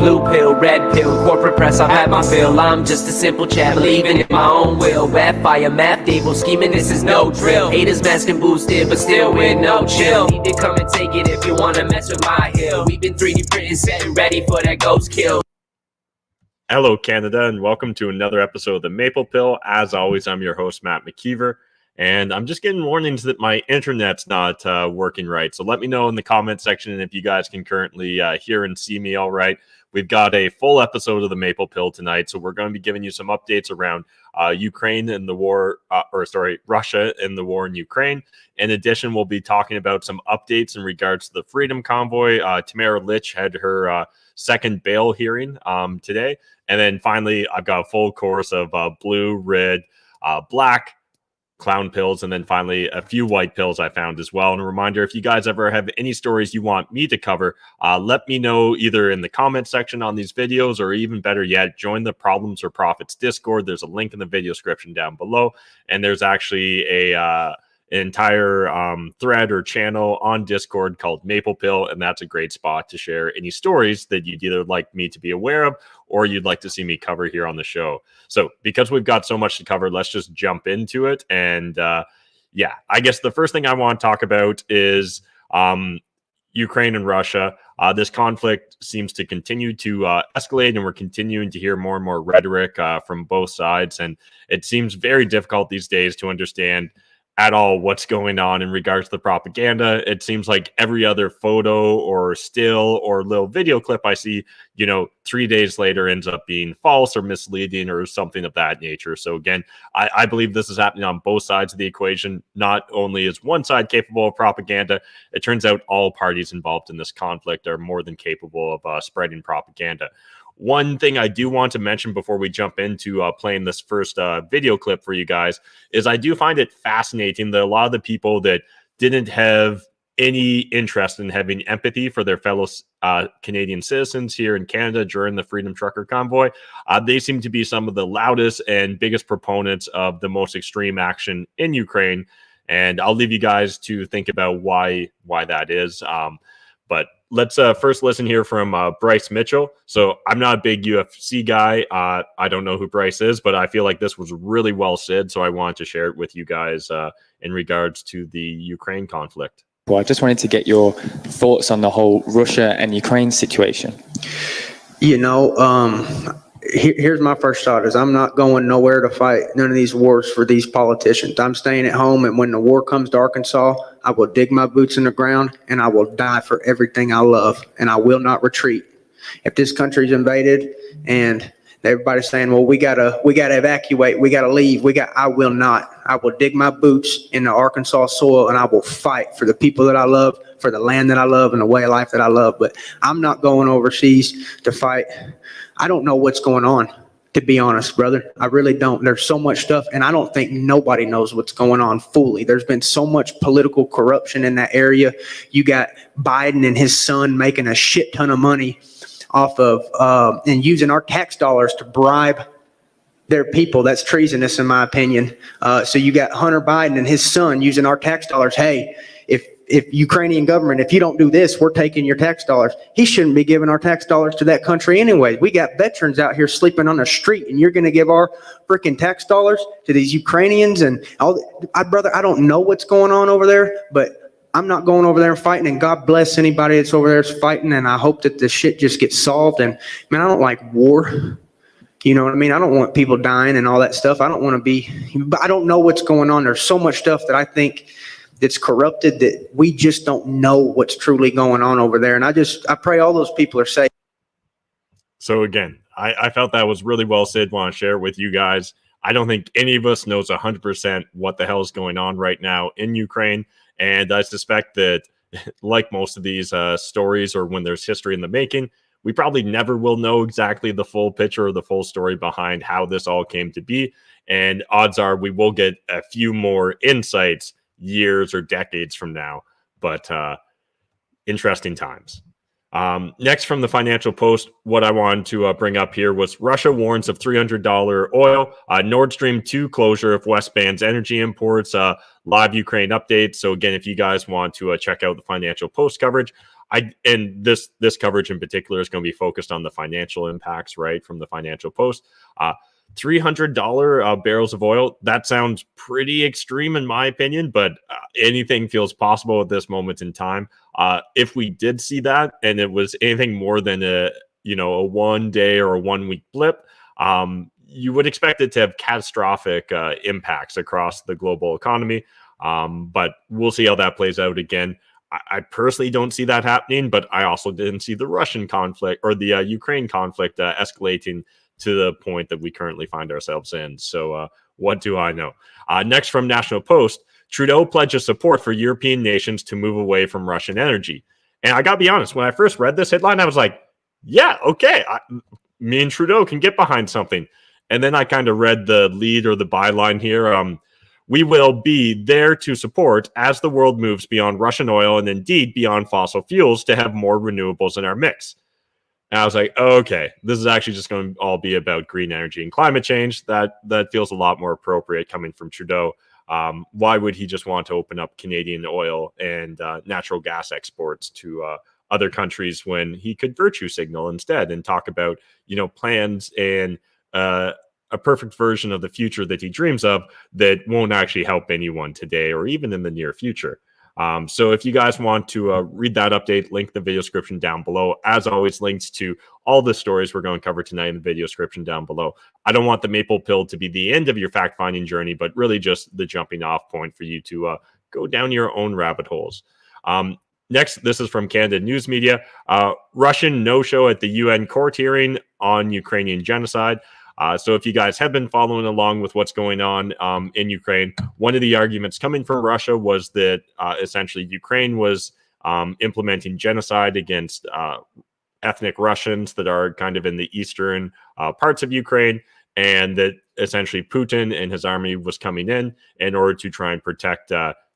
Blue pill, red pill, corporate press, I've had my fill. I'm just a simple chap, believing in my own will. Rap fire, math evil, scheming, this is no drill. Haters masking boosted, but still with no chill. Need to come and take it if you wanna mess with my hill. We've been 3D printing, setting ready for that ghost kill. Hello, Canada, and welcome to another episode of The Maple Pill. As always, I'm your host, Matt McKeever, and I'm just getting warnings that my internet's not working right. So let me know in the comment section if you guys can currently hear and see me all right. We've got a full episode of The Maple Pill tonight, so we're going to be giving you some updates around Ukraine and the war, Russia and the war in Ukraine. In addition, we'll be talking about some updates in regards to the Freedom Convoy. Tamara Litch had her second bail hearing today. And then finally, I've got a full course of blue, red, black clown pills, and then finally a few white pills I found as well. And a reminder, if you guys ever have any stories you want me to cover, let me know either in the comment section on these videos, or even better yet, join the Problems or Profits Discord. There's a link in the video description down below, and there's actually an entire thread or channel on Discord called Maple Pill, and that's a great spot to share any stories that you'd either like me to be aware of or you'd like to see me cover here on the show. So because we've got so much to cover, let's just jump into it. And yeah, I guess the first thing I want to talk about is Ukraine and Russia. This conflict seems to continue to escalate, and we're continuing to hear more and more rhetoric from both sides. And it seems very difficult these days to understand at all what's going on in regards to the propaganda. It seems like every other photo or still or little video clip I see, 3 days later ends up being false or misleading or something of that nature. So again, I believe this is happening on both sides of the equation. Not only is one side capable of propaganda, it turns out all parties involved in this conflict are more than capable of spreading propaganda. One thing I do want to mention before we jump into playing this first video clip for you guys is I do find it fascinating that a lot of the people that didn't have any interest in having empathy for their fellow Canadian citizens here in Canada during the Freedom Trucker Convoy, they seem to be some of the loudest and biggest proponents of the most extreme action in Ukraine. And I'll leave you guys to think about why that is. But let's first listen here from Bryce Mitchell. So I'm not a big UFC guy. I don't know who Bryce is, but I feel like this was really well said. So I wanted to share it with you guys in regards to the Ukraine conflict. Well, I just wanted to get your thoughts on the whole Russia and Ukraine situation. Here's my first thought is I'm not going nowhere to fight none of these wars for these politicians. I'm staying at home, and when the war comes to Arkansas, I will dig my boots in the ground and I will die for everything I love, and I will not retreat. If this country's invaded and everybody's saying, well, we gotta evacuate, we gotta leave, I will not. I will dig my boots in the Arkansas soil, and I will fight for the people that I love, for the land that I love, and the way of life that I love. But I'm not going overseas to fight. I don't know what's going on, to be honest, brother. I really don't. There's so much stuff, and I don't think nobody knows what's going on fully. There's been so much political corruption in that area. You got Biden and his son making a shit ton of money off of and using our tax dollars to bribe their people. That's treasonous, in my opinion. So you got Hunter Biden and his son using our tax dollars. Hey, if Ukrainian government, if you don't do this, we're taking your tax dollars. He shouldn't be giving our tax dollars to that country anyway. We got veterans out here sleeping on the street, and you're going to give our freaking tax dollars to these Ukrainians and all. Brother, I don't know what's going on over there, but I'm not going over there and fighting, and God bless anybody that's over there fighting, and I hope that this shit just gets solved. And man, I don't like war. You know what I mean? I don't want people dying and all that stuff. I don't want to be, but I don't know what's going on. There's so much stuff that I think that's corrupted that we just don't know what's truly going on over there. And I pray all those people are safe. So again, I felt that was really well said. Want to share with you guys. I don't think any of us knows 100% what the hell is going on right now in Ukraine. And I suspect that like most of these stories, or when there's history in the making, we probably never will know exactly the full picture or the full story behind how this all came to be. And odds are we will get a few more insights years or decades from now. But interesting times. Next from the Financial Post, what I wanted to bring up here was Russia warns of $300 oil, Nord Stream 2 closure if West bans energy imports, live Ukraine updates. So again, if you guys want to check out the Financial Post coverage, And this coverage in particular is going to be focused on the financial impacts, right, from the Financial Post. $300 barrels of oil, that sounds pretty extreme in my opinion, but anything feels possible at this moment in time. If we did see that and it was anything more than a 1 day or a 1 week blip, you would expect it to have catastrophic impacts across the global economy. But we'll see how that plays out. Again, I personally don't see that happening, but I also didn't see the Russian conflict or the Ukraine conflict escalating to the point that we currently find ourselves in. So what do I know? Next, from National Post, Trudeau pledges support for European nations to move away from Russian energy. And I got to be honest, when I first read this headline, I was like, yeah, okay, me and Trudeau can get behind something. And then I kind of read the lead or the byline here. We will be there to support as the world moves beyond Russian oil and indeed beyond fossil fuels to have more renewables in our mix. And I was like, okay, this is actually just going to all be about green energy and climate change. That feels a lot more appropriate coming from Trudeau. Why would he just want to open up Canadian oil and natural gas exports to other countries when he could virtue signal instead and talk about, plans and a perfect version of the future that he dreams of that won't actually help anyone today or even in the near future. So if you guys want to read that update, link the video description down below. As always, links to all the stories we're going to cover tonight in the video description down below. I don't want the maple pill to be the end of your fact-finding journey, but really just the jumping off point for you to go down your own rabbit holes. Next, this is from Canada News Media. Russian no-show at the UN court hearing on Ukrainian genocide. So if you guys have been following along with what's going on in Ukraine, one of the arguments coming from Russia was that essentially Ukraine was implementing genocide against ethnic Russians that are kind of in the eastern parts of Ukraine, and that essentially Putin and his army was coming in order to try and protect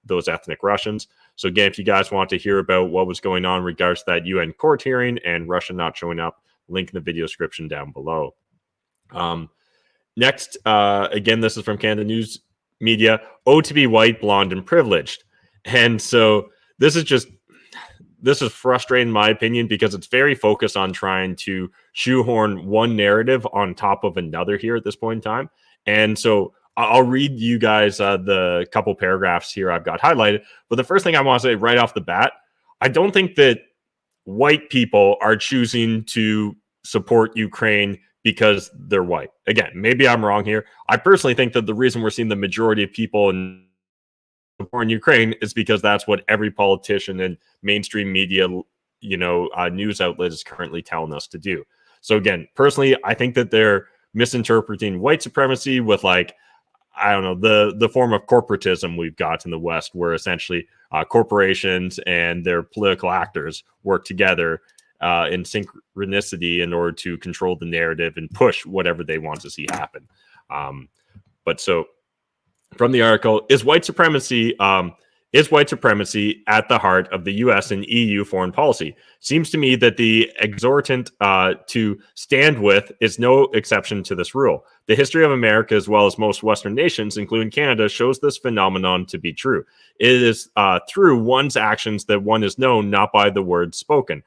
those ethnic Russians. So again, if you guys want to hear about what was going on in regards to that UN court hearing and Russia not showing up, link in the video description down below. Next, again, this is from Canada News Media. Oh, to be white, blonde, and privileged. And so this is frustrating in my opinion because it's very focused on trying to shoehorn one narrative on top of another here at this point in time. And so I'll read you guys the couple paragraphs here I've got highlighted. But the first thing I want to say right off the bat, I don't think that white people are choosing to support Ukraine because they're white. Again, maybe I'm wrong here. I personally think that the reason we're seeing the majority of people in Ukraine is because that's what every politician and mainstream media, news outlet is currently telling us to do. So again, personally, I think that they're misinterpreting white supremacy with the form of corporatism we've got in the West, where essentially corporations and their political actors work together in synchronicity in order to control the narrative and push whatever they want to see happen. But so from the article, is white supremacy at the heart of the US and EU foreign policy? Seems to me that the exhortant to stand with is no exception to this rule. The history of America, as well as most Western nations, including Canada, shows this phenomenon to be true. It is through one's actions that one is known, not by the words spoken.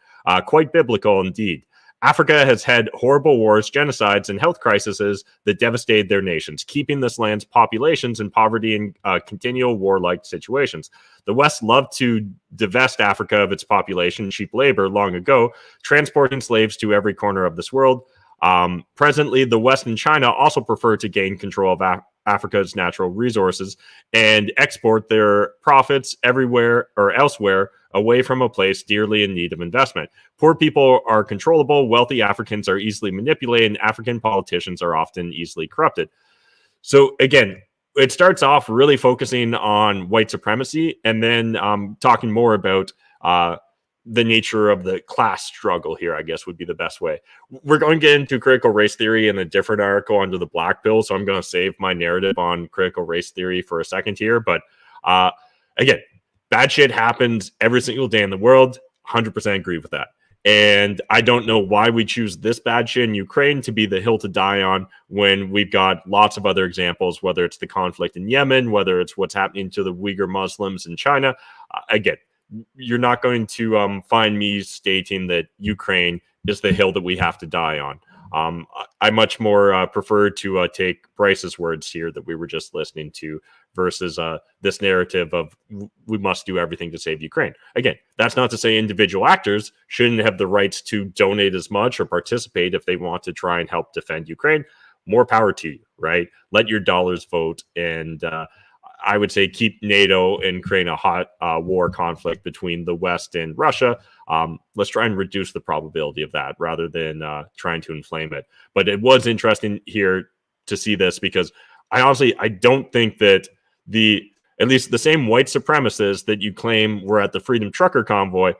Quite biblical indeed. Africa has had horrible wars, genocides, and health crises that devastated their nations, keeping this land's populations in poverty and continual war-like situations. The West loved to divest Africa of its population, cheap labor, long ago, transporting slaves to every corner of this world. Presently, the West and China also prefer to gain control of Africa's natural resources and export their profits everywhere or elsewhere away from a place dearly in need of investment. Poor people are controllable, wealthy Africans are easily manipulated, and African politicians are often easily corrupted. So again, it starts off really focusing on white supremacy and then talking more about the nature of the class struggle here, I guess would be the best way. We're going to get into critical race theory in a different article under the black pill, so I'm going to save my narrative on critical race theory for a second here. But again, bad shit happens every single day in the world. 100% agree with that. And I don't know why we choose this bad shit in Ukraine to be the hill to die on when we've got lots of other examples, whether it's the conflict in Yemen, whether it's what's happening to the Uyghur Muslims in China. Again, you're not going to find me stating that Ukraine is the hill that we have to die on. I much more prefer to take Bryce's words here that we were just listening to versus this narrative of we must do everything to save Ukraine. Again, that's not to say individual actors shouldn't have the rights to donate as much or participate if they want to try and help defend Ukraine. More power to you, right? Let your dollars vote, and I would say keep NATO and create a hot war conflict between the West and Russia. Let's try and reduce the probability of that rather than trying to inflame it. But it was interesting here to see this because I don't think that at least the same white supremacists that you claim were at the Freedom Trucker Convoy,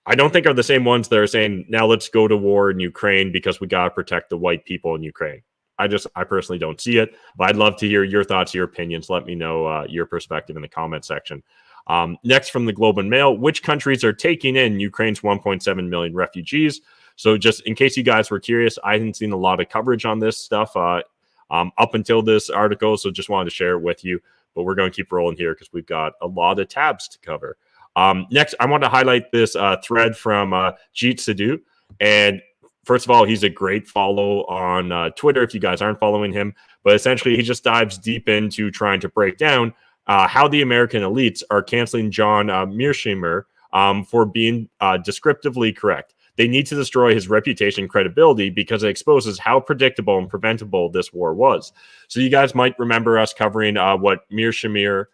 I don't think are the same ones that are saying, now let's go to war in Ukraine because we got to protect the white people in Ukraine. I personally don't see it, but I'd love to hear your thoughts, your opinions. Let me know your perspective in the comment section. Next from the Globe and Mail, which countries are taking in Ukraine's 1.7 million refugees? So just in case you guys were curious, I hadn't seen a lot of coverage on this stuff up until this article, so just wanted to share it with you. But we're going to keep rolling here because we've got a lot of tabs to cover. Next, I want to highlight this thread from Jeet Sidhu. And first of all, he's a great follow on Twitter if you guys aren't following him. But essentially, he just dives deep into trying to break down how the American elites are canceling John Mearsheimer for being descriptively correct. They need to destroy his reputation and credibility because it exposes how predictable and preventable this war was. So you guys might remember us covering what Mearsheimer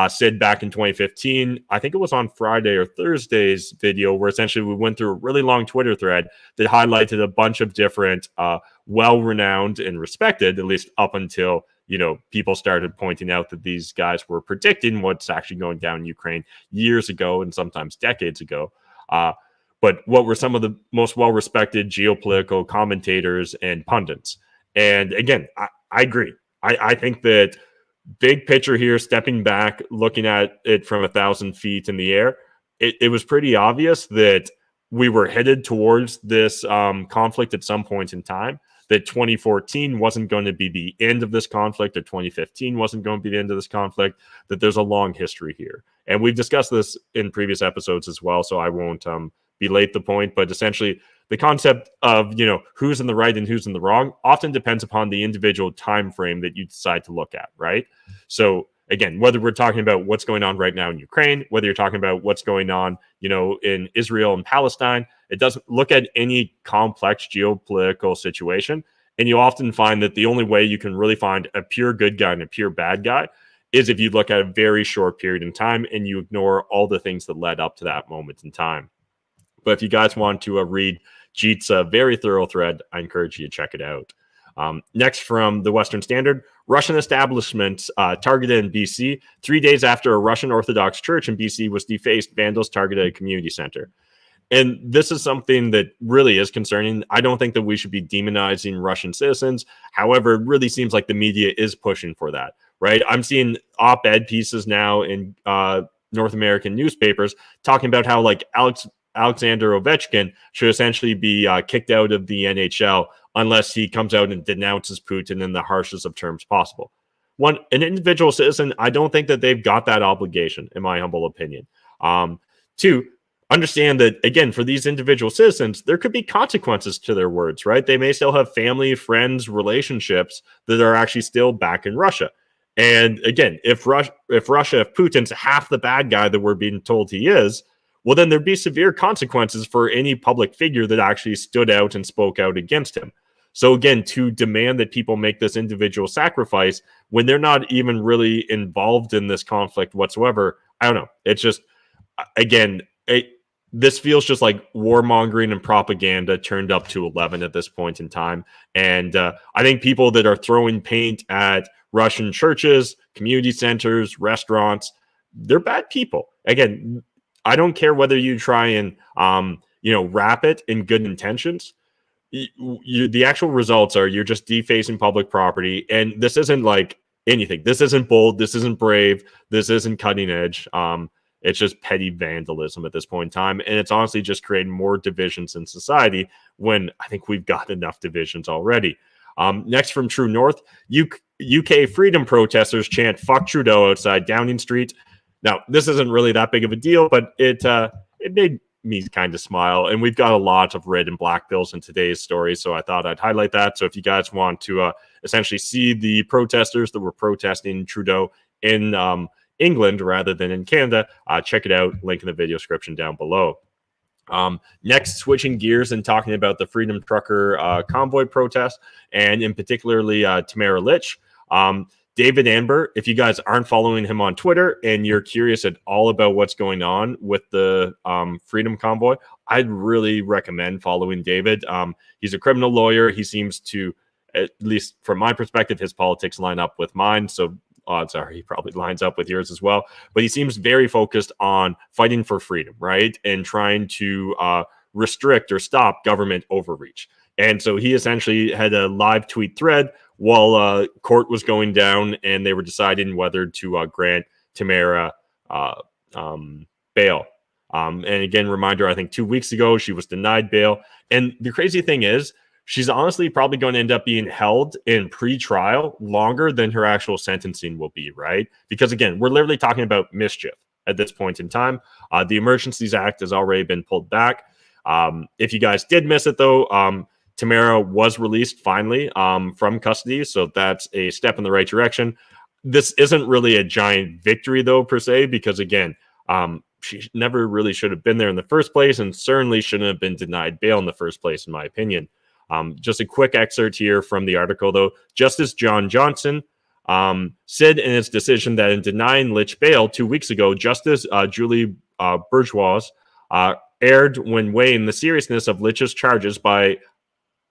said back in 2015. I think it was on Friday or Thursday's video where essentially we went through a really long Twitter thread that highlighted a bunch of different well-renowned and respected, at least up until people started pointing out that these guys were predicting what's actually going down in Ukraine years ago and sometimes decades ago. But what were some of the most well-respected geopolitical commentators and pundits? And again, I agree. I think that big picture here, stepping back, looking at it from 1,000 feet in the air, it was pretty obvious that we were headed towards this conflict at some point in time, that 2014 wasn't going to be the end of this conflict, or 2015 wasn't going to be the end of this conflict, that there's a long history here. And we've discussed this in previous episodes as well, so I won't belate the point, but essentially the concept of who's in the right and who's in the wrong often depends upon the individual time frame that you decide to look at, right? So again, whether we're talking about what's going on right now in Ukraine, whether you're talking about what's going on in Israel and Palestine, it doesn't look at any complex geopolitical situation, and you often find that the only way you can really find a pure good guy and a pure bad guy is if you look at a very short period in time and you ignore all the things that led up to that moment in time. But if you guys want to read Jeet's very thorough thread, I encourage you to check it out. Next from the Western Standard, Russian establishments targeted in BC. 3 days after a Russian Orthodox church in BC was defaced, vandals targeted a community center. And this is something that really is concerning. I don't think that we should be demonizing Russian citizens. However, it really seems like the media is pushing for that, right? I'm seeing op-ed pieces now in North American newspapers talking about how Alexander Ovechkin should essentially be kicked out of the NHL unless he comes out and denounces Putin in the harshest of terms possible. An individual citizen, I don't think that they've got that obligation, in my humble opinion. Two, understand that, again, for these individual citizens, there could be consequences to their words, right? They may still have family, friends, relationships that are actually still back in Russia. And again, if Putin's half the bad guy that we're being told he is, well, then there'd be severe consequences for any public figure that actually stood out and spoke out against him. So again, to demand that people make this individual sacrifice when they're not even really involved in this conflict whatsoever, I don't know. It's just, again, this feels just like warmongering and propaganda turned up to 11 at this point in time. And I think people that are throwing paint at Russian churches, community centers, restaurants, they're bad people. Again, I don't care whether you try and, wrap it in good intentions. The actual results are you're just defacing public property. And this isn't like anything. This isn't bold. This isn't brave. This isn't cutting edge. It's just petty vandalism at this point in time. And it's honestly just creating more divisions in society when I think we've got enough divisions already. Next from True North, UK freedom protesters chant "fuck Trudeau" outside Downing Street. Now, this isn't really that big of a deal, but it made me kind of smile. And we've got a lot of red and black bills in today's story, so I thought I'd highlight that. So if you guys want to essentially see the protesters that were protesting Trudeau in England rather than in Canada, check it out. Link in the video description down below. Next, switching gears and talking about the Freedom Trucker Convoy protest, and in particularly Tamara Lich. David Amber, if you guys aren't following him on Twitter and you're curious at all about what's going on with the Freedom Convoy, I'd really recommend following David. He's a criminal lawyer. He seems to, at least from my perspective, his politics line up with mine. So odds are he probably lines up with yours as well. But he seems very focused on fighting for freedom, right? And trying to restrict or stop government overreach. And so he essentially had a live tweet thread while court was going down and they were deciding whether to grant Tamara bail. And again, reminder, I think 2 weeks ago, she was denied bail. And the crazy thing is, she's honestly probably going to end up being held in pre-trial longer than her actual sentencing will be, right? Because again, we're literally talking about mischief at this point in time. The Emergencies Act has already been pulled back. If you guys did miss it though, Tamara was released finally from custody, so that's a step in the right direction. This isn't really a giant victory, though, per se, because, again, she never really should have been there in the first place and certainly shouldn't have been denied bail in the first place, in my opinion. Just a quick excerpt here from the article, though. Justice John Johnson said in his decision that in denying Lich bail 2 weeks ago, Justice Julie Bourgeois erred when weighing the seriousness of Lich's charges by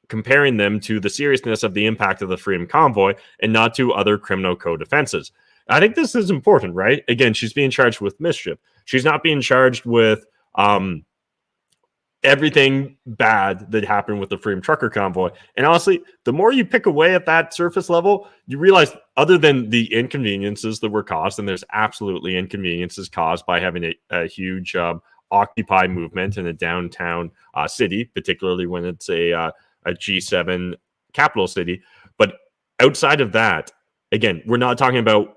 comparing them to the seriousness of the impact of the Freedom Convoy and not to other criminal code offenses. I think this is important, right? Again, she's being charged with mischief. She's not being charged with everything bad that happened with the Freedom Trucker Convoy. And honestly, the more you pick away at that surface level, you realize other than the inconveniences that were caused, and there's absolutely inconveniences caused by having a huge Occupy movement in a downtown city, particularly when it's a G7 capital city. But outside of that, again, we're not talking about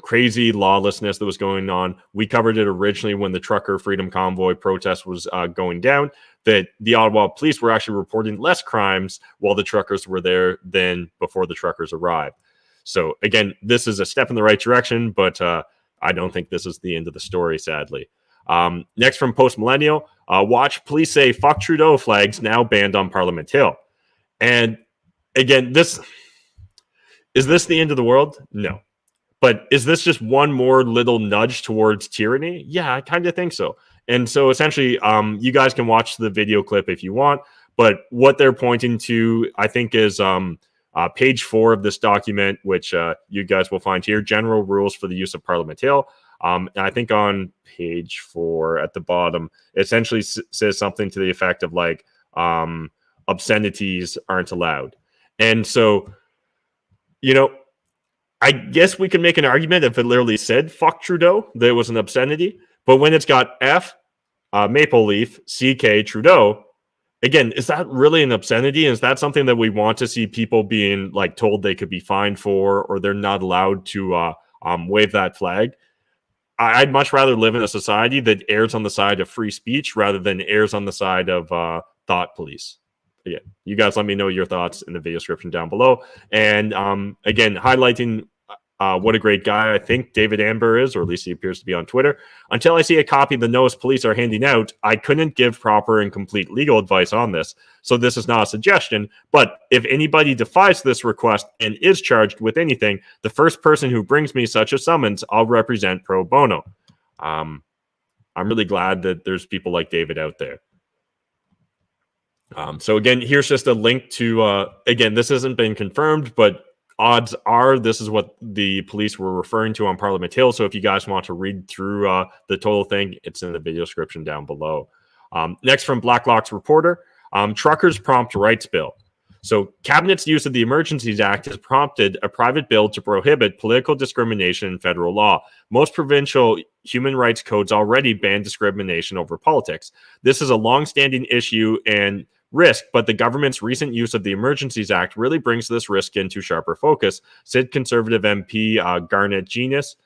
crazy lawlessness that was going on. We covered it originally when the Trucker Freedom Convoy protest was going down, that the Ottawa police were actually reporting less crimes while the truckers were there than before the truckers arrived. So again, this is a step in the right direction, but I don't think this is the end of the story, sadly. Next from Post Millennial, watch police say fuck Trudeau flags now banned on Parliament Hill. And again, is this the end of the world? No. But is this just one more little nudge towards tyranny? Yeah, I kind of think so. And so essentially, you guys can watch the video clip if you want, but what they're pointing to, I think, is page 4 of this document, which you guys will find here, General Rules for the Use of Parliament Hill. And I think on page 4 at the bottom, it essentially says something to the effect of like, obscenities aren't allowed. And so, you know, I guess we could make an argument if it literally said fuck Trudeau, that it was an obscenity. But when it's got F, Maple Leaf, CK, Trudeau, again, is that really an obscenity? Is that something that we want to see people being like told they could be fined for, or they're not allowed to wave that flag? I'd much rather live in a society that errs on the side of free speech rather than errs on the side of thought police. Yeah, you guys let me know your thoughts in the video description down below. And again, highlighting what a great guy I think David Amber is, or at least he appears to be on Twitter. Until I see a copy the notice police are handing out, I couldn't give proper and complete legal advice on this. So this is not a suggestion, but if anybody defies this request and is charged with anything, the first person who brings me such a summons, I'll represent pro bono. I'm really glad that there's people like David out there. So again, here's just a link to, again, this hasn't been confirmed, but odds are this is what the police were referring to on Parliament Hill. So if you guys want to read through the total thing, it's in the video description down below. Next from Blacklock's reporter, truckers prompt rights bill. So Cabinet's use of the Emergencies Act has prompted a private bill to prohibit political discrimination in federal law. Most provincial human rights codes already ban discrimination over politics. This is a long-standing issue and risk, but the government's recent use of the Emergencies Act really brings this risk into sharper focus, said Conservative MP Garnet Genius.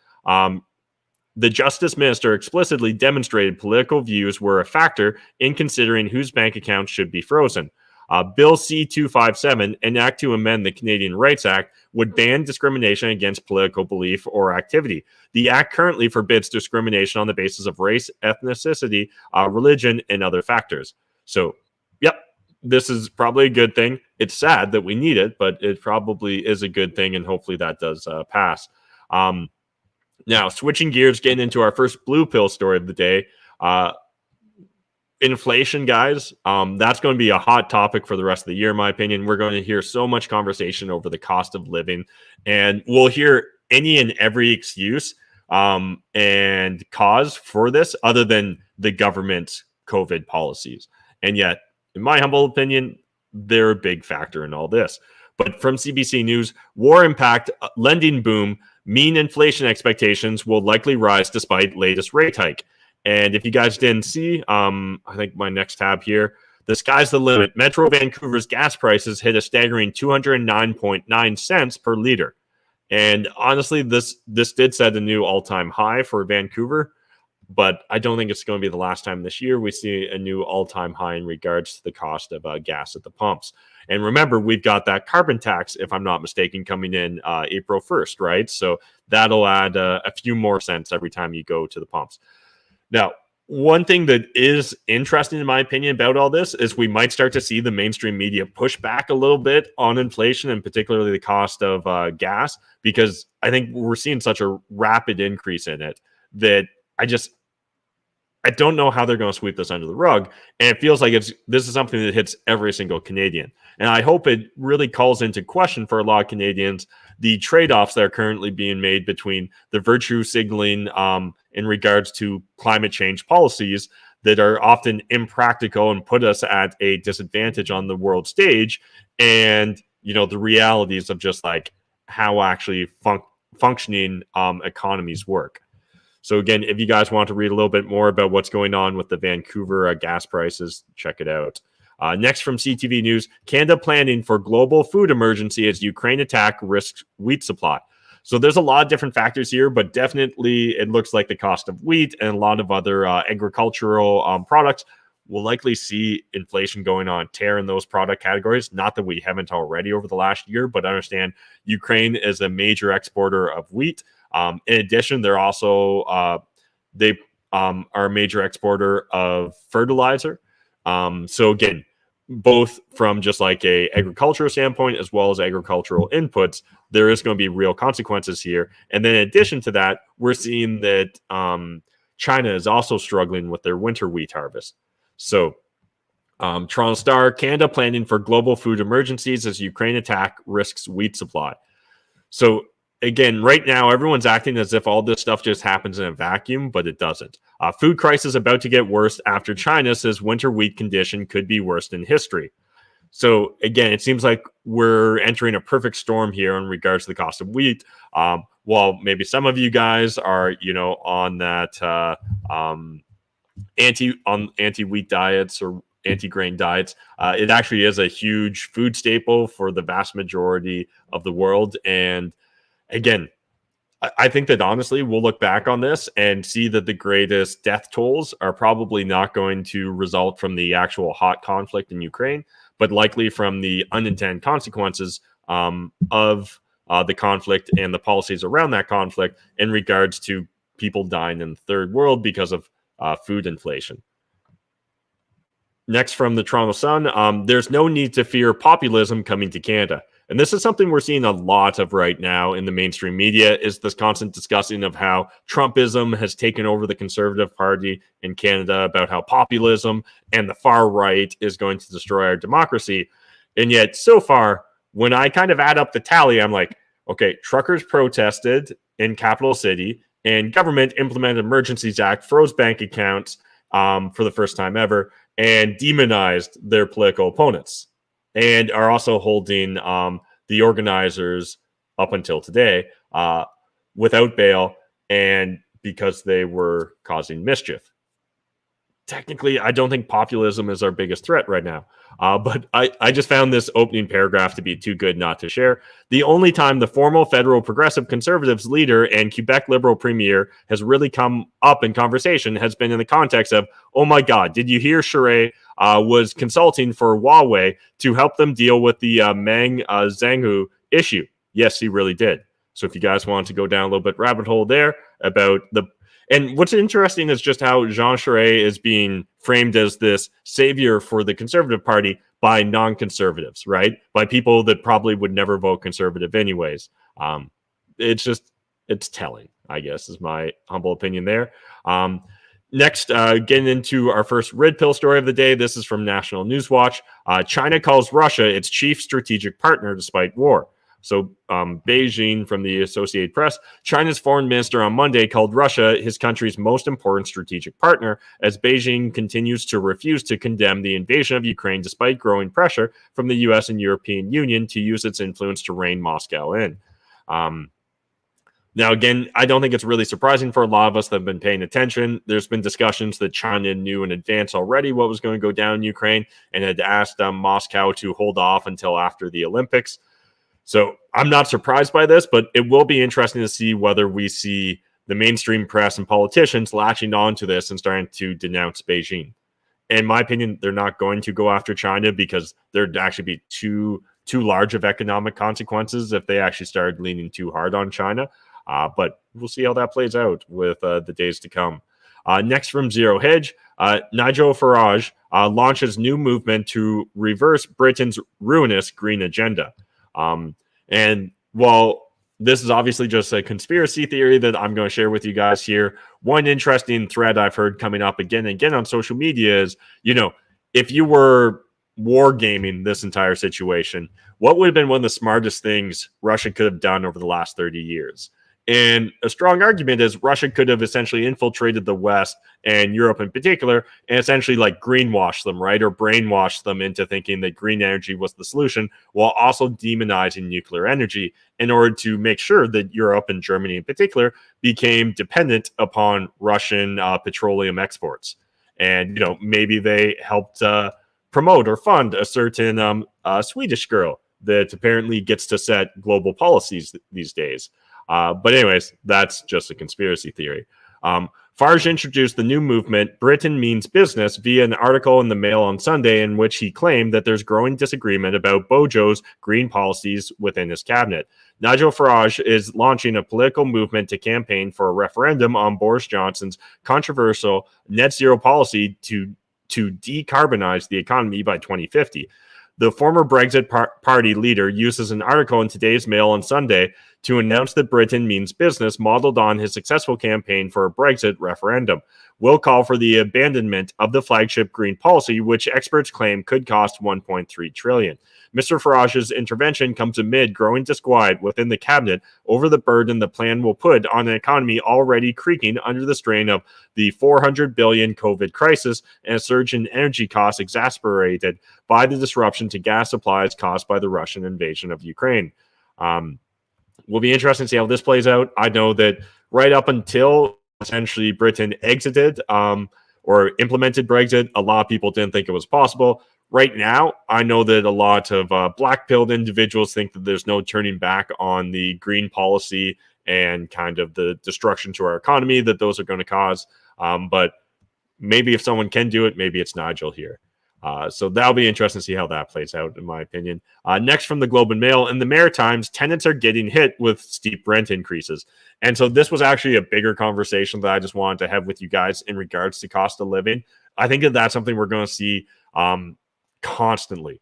the Justice Minister explicitly demonstrated political views were a factor in considering whose bank accounts should be frozen. Bill C-257, an act to amend the Canadian Rights Act, would ban discrimination against political belief or activity. The act currently forbids discrimination on the basis of race, ethnicity, religion, and other factors. So, yep, this is probably a good thing. It's sad that we need it, but it probably is a good thing, and hopefully that does pass. Now, switching gears, getting into our first blue pill story of the day. Inflation, guys, that's going to be a hot topic for the rest of the year, in my opinion. We're going to hear so much conversation over the cost of living, and we'll hear any and every excuse and cause for this other than the government's COVID policies. And yet, in my humble opinion, they're a big factor in all this. But from CBC News, war impact, lending boom, mean inflation expectations will likely rise despite latest rate hike. And if you guys didn't see, I think my next tab here, the sky's the limit. Metro Vancouver's gas prices hit a staggering 209.9 cents per liter. And honestly, this did set a new all-time high for Vancouver, but I don't think it's going to be the last time this year we see a new all-time high in regards to the cost of gas at the pumps. And remember, we've got that carbon tax, if I'm not mistaken, coming in April 1st, right? So that'll add a few more cents every time you go to the pumps. Now, one thing that is interesting, in my opinion, about all this is we might start to see the mainstream media push back a little bit on inflation and particularly the cost of gas, because I think we're seeing such a rapid increase in it that I don't know how they're going to sweep this under the rug. And it feels like this is something that hits every single Canadian. And I hope it really calls into question for a lot of Canadians the trade-offs that are currently being made between the virtue signaling in regards to climate change policies that are often impractical and put us at a disadvantage on the world stage, and the realities of just like how actually functioning economies work. So again, if you guys want to read a little bit more about what's going on with the Vancouver gas prices, check it out. Next from CTV News, Canada planning for global food emergency as Ukraine attack risks wheat supply. So there's a lot of different factors here, but definitely it looks like the cost of wheat and a lot of other agricultural products will likely see inflation going on tear in those product categories. Not that we haven't already over the last year, but understand Ukraine is a major exporter of wheat. In addition, they're also are a major exporter of fertilizer. So again, both from just like a agricultural standpoint as well as agricultural inputs, there is going to be real consequences here. And then in addition to that, we're seeing that China is also struggling with their winter wheat harvest. So Toronto Star, Canada planning for global food emergencies as Ukraine attack risks wheat supply. So again, right now, everyone's acting as if all this stuff just happens in a vacuum, but it doesn't. Food crisis about to get worse after China says winter wheat condition could be worst in history. So again, it seems like we're entering a perfect storm here in regards to the cost of wheat. While maybe some of you guys are, on that anti-wheat diets or anti-grain diets, it actually is a huge food staple for the vast majority of the world. And again, I think that honestly, we'll look back on this and see that the greatest death tolls are probably not going to result from the actual hot conflict in Ukraine, but likely from the unintended consequences of the conflict and the policies around that conflict in regards to people dying in the third world because of food inflation. Next from the Toronto Sun, there's no need to fear populism coming to Canada. And this is something we're seeing a lot of right now in the mainstream media, is this constant discussing of how Trumpism has taken over the Conservative Party in Canada, about how populism and the far right is going to destroy our democracy. And yet, so far, when I kind of add up the tally, I'm like, okay, truckers protested in Capital City, and government implemented Emergencies Act, froze bank accounts for the first time ever, and demonized their political opponents, and are also holding the organizers up until today without bail, and because they were causing mischief. technically, I don't think populism is our biggest threat right now. But I just found this opening paragraph to be too good not to share. The only time the formal federal progressive conservatives leader and Quebec Liberal premier has really come up in conversation has been in the context of, oh my God, did you hear Charest was consulting for Huawei to help them deal with the Meng Zhanghu issue? Yes, he really did. So if you guys want to go down a little bit rabbit hole there about the... And what's interesting is just how Jean Charest is being framed as this savior for the Conservative Party by non-conservatives, right? By people that probably would never vote Conservative anyways. It's telling, I guess, is my humble opinion there. Next, getting into our first red pill story of the day. This is from National Newswatch. China calls Russia its chief strategic partner despite war. So Beijing, from the Associated Press, China's foreign minister on Monday called Russia his country's most important strategic partner as Beijing continues to refuse to condemn the invasion of Ukraine despite growing pressure from the U.S. and European Union to use its influence to rein Moscow in. Now, again, I don't think it's really surprising for a lot of us that have been paying attention. There's been discussions that China knew in advance already what was going to go down in Ukraine and had asked Moscow to hold off until after the Olympics. So I'm not surprised by this, but it will be interesting to see whether we see the mainstream press and politicians latching on to this and starting to denounce Beijing. In my opinion, they're not going to go after China because there'd actually be too large of economic consequences if they actually started leaning too hard on China. But we'll see how that plays out with the days to come. Next from Zero Hedge, Nigel Farage launches new movement to reverse Britain's ruinous green agenda. And while this is obviously just a conspiracy theory that I'm going to share with you guys here, one interesting thread I've heard coming up again and again on social media is, if you were wargaming this entire situation, what would have been one of the smartest things Russia could have done over the last 30 years? And a strong argument is Russia could have essentially infiltrated the West and Europe in particular and essentially like greenwash them, right? Or brainwash them into thinking that green energy was the solution while also demonizing nuclear energy in order to make sure that Europe and Germany in particular became dependent upon Russian petroleum exports. And, maybe they helped promote or fund a certain Swedish girl that apparently gets to set global policies these days. But anyways, that's just a conspiracy theory. Farage introduced the new movement, Britain Means Business, via an article in the Mail on Sunday in which he claimed that there's growing disagreement about Bojo's green policies within his cabinet. Nigel Farage is launching a political movement to campaign for a referendum on Boris Johnson's controversial net zero policy to decarbonize the economy by 2050. The former Brexit party leader uses an article in today's Mail on Sunday to announce that Britain Means Business, modeled on his successful campaign for a Brexit referendum, will call for the abandonment of the flagship green policy, which experts claim could cost $1.3 trillion. Mr. Farage's intervention comes amid growing disquiet within the cabinet over the burden the plan will put on an economy already creaking under the strain of the $400 billion COVID crisis and a surge in energy costs exacerbated by the disruption to gas supplies caused by the Russian invasion of Ukraine. Will be interesting to see how this plays out. I know that right up until essentially Britain exited or implemented Brexit, a lot of people didn't think it was possible. Right now, I know that a lot of black-pilled individuals think that there's no turning back on the green policy and kind of the destruction to our economy that those are going to cause. But maybe if someone can do it, maybe it's Nigel here. So that'll be interesting to see how that plays out, in my opinion. Next from the Globe and Mail, in the Maritimes, tenants are getting hit with steep rent increases. And so this was actually a bigger conversation that I just wanted to have with you guys in regards to cost of living. I think that that's something we're going to see constantly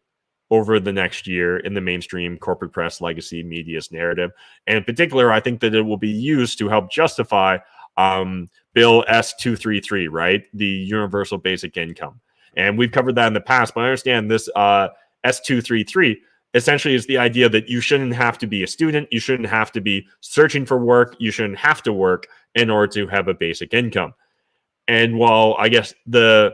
over the next year in the mainstream corporate press, legacy, media's narrative. And in particular, I think that it will be used to help justify Bill S-233, right? The Universal Basic Income. And we've covered that in the past, but I understand this S-233 essentially is the idea that you shouldn't have to be a student, you shouldn't have to be searching for work, you shouldn't have to work in order to have a basic income. And while I guess the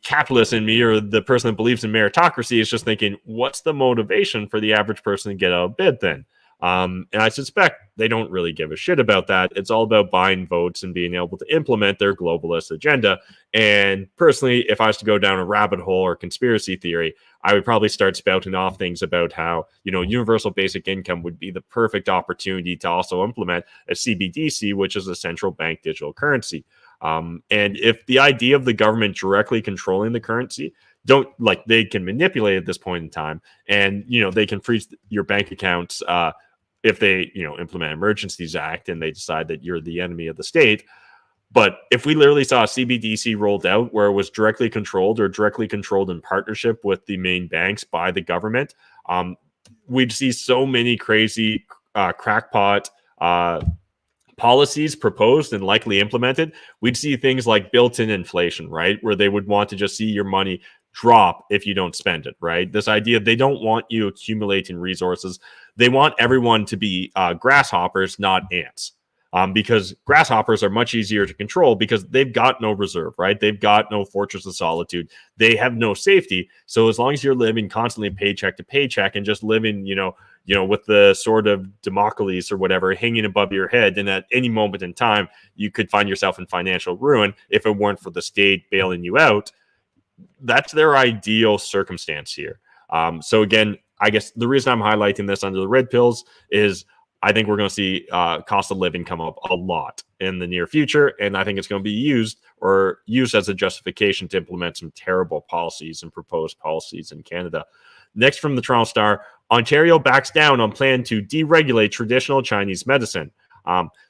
capitalist in me, or the person that believes in meritocracy, is just thinking, what's the motivation for the average person to get out of bed then? And I suspect they don't really give a shit about that. It's all about buying votes and being able to implement their globalist agenda. And personally, if I was to go down a rabbit hole or conspiracy theory, I would probably start spouting off things about how, universal basic income would be the perfect opportunity to also implement a CBDC, which is a central bank digital currency. And if the idea of the government directly controlling the currency they can manipulate at this point in time, and they can freeze your bank accounts if they implement Emergencies Act and they decide that you're the enemy of the state. But if we literally saw a CBDC rolled out where it was directly controlled or directly controlled in partnership with the main banks by the government, we'd see so many crazy crackpot policies proposed and likely implemented. We'd see things like built-in inflation, right? Where they would want to just see your money drop if you don't spend it, right? This idea, they don't want you accumulating resources. They want everyone to be grasshoppers, not ants. Because grasshoppers are much easier to control because they've got no reserve, right? They've got no fortress of solitude. They have no safety. So as long as you're living constantly paycheck to paycheck and just living, with the sword of Damocles or whatever hanging above your head, and at any moment in time, you could find yourself in financial ruin if it weren't for the state bailing you out. That's their ideal circumstance here. So again, I guess the reason I'm highlighting this under the red pills is I think we're going to see cost of living come up a lot in the near future, and I think it's going to be used as a justification to implement some terrible policies and proposed policies in Canada. Next from the Toronto Star, Ontario backs down on plan to deregulate traditional Chinese medicine.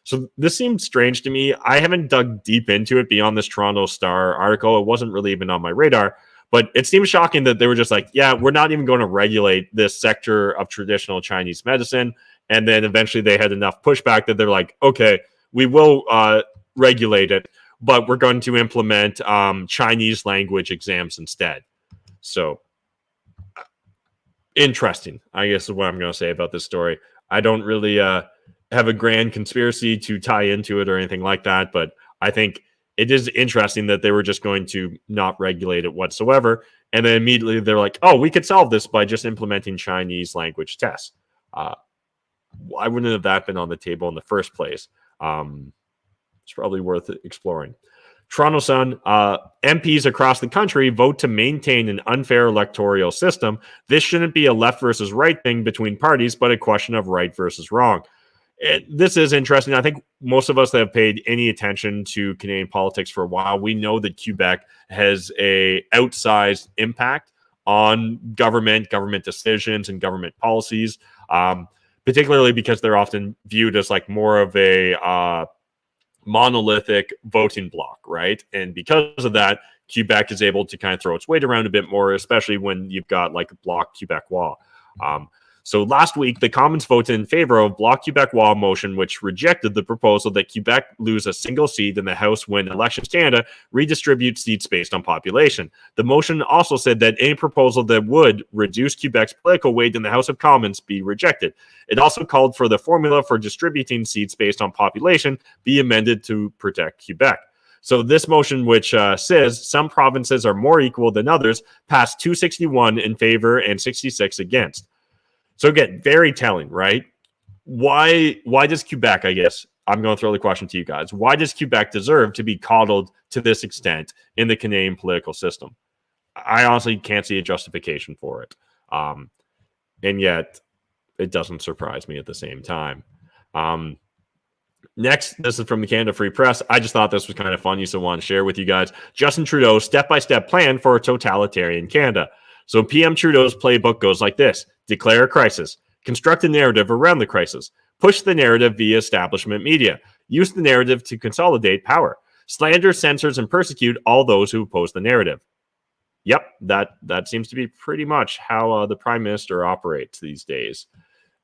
So this seemed strange to me. I haven't dug deep into it beyond this Toronto Star article. It wasn't really even on my radar, but it seems shocking that they were just like, yeah, we're not even going to regulate this sector of traditional Chinese medicine. And then eventually they had enough pushback that they're like, okay, we will regulate it, but we're going to implement Chinese language exams instead. So interesting, I guess is what I'm going to say about this story. I don't really have a grand conspiracy to tie into it or anything like that, but I think it is interesting that they were just going to not regulate it whatsoever. And then immediately they're like, oh, we could solve this by just implementing Chinese language tests. Why wouldn't have that been on the table in the first place? It's probably worth exploring. Toronto Sun, MPs across the country vote to maintain an unfair electoral system. This shouldn't be a left versus right thing between parties, but a question of right versus wrong. This is interesting. I think most of us that have paid any attention to Canadian politics for a while, we know that Quebec has a outsized impact on government decisions and government policies, particularly because they're often viewed as like more of a monolithic voting bloc, right? And because of that, Quebec is able to kind of throw its weight around a bit more, especially when you've got like Bloc Québécois. So last week, the Commons voted in favor of Bloc Québécois motion, which rejected the proposal that Quebec lose a single seat in the House when Elections Canada redistributes seats based on population. The motion also said that any proposal that would reduce Quebec's political weight in the House of Commons be rejected. It also called for the formula for distributing seats based on population be amended to protect Quebec. So this motion, which says some provinces are more equal than others, passed 261 in favor and 66 against. So again, very telling, right? Why does Quebec, I guess, I'm going to throw the question to you guys. Why does Quebec deserve to be coddled to this extent in the Canadian political system? I honestly can't see a justification for it. And yet, it doesn't surprise me at the same time. Next, this is from the Canada Free Press. I just thought this was kind of funny, so I want to share with you guys. Justin Trudeau's step-by-step plan for a totalitarian Canada. So PM Trudeau's playbook goes like this. Declare a crisis. Construct a narrative around the crisis. Push the narrative via establishment media. Use the narrative to consolidate power. Slander, censors, and persecute all those who oppose the narrative. Yep, that seems to be pretty much how the Prime Minister operates these days.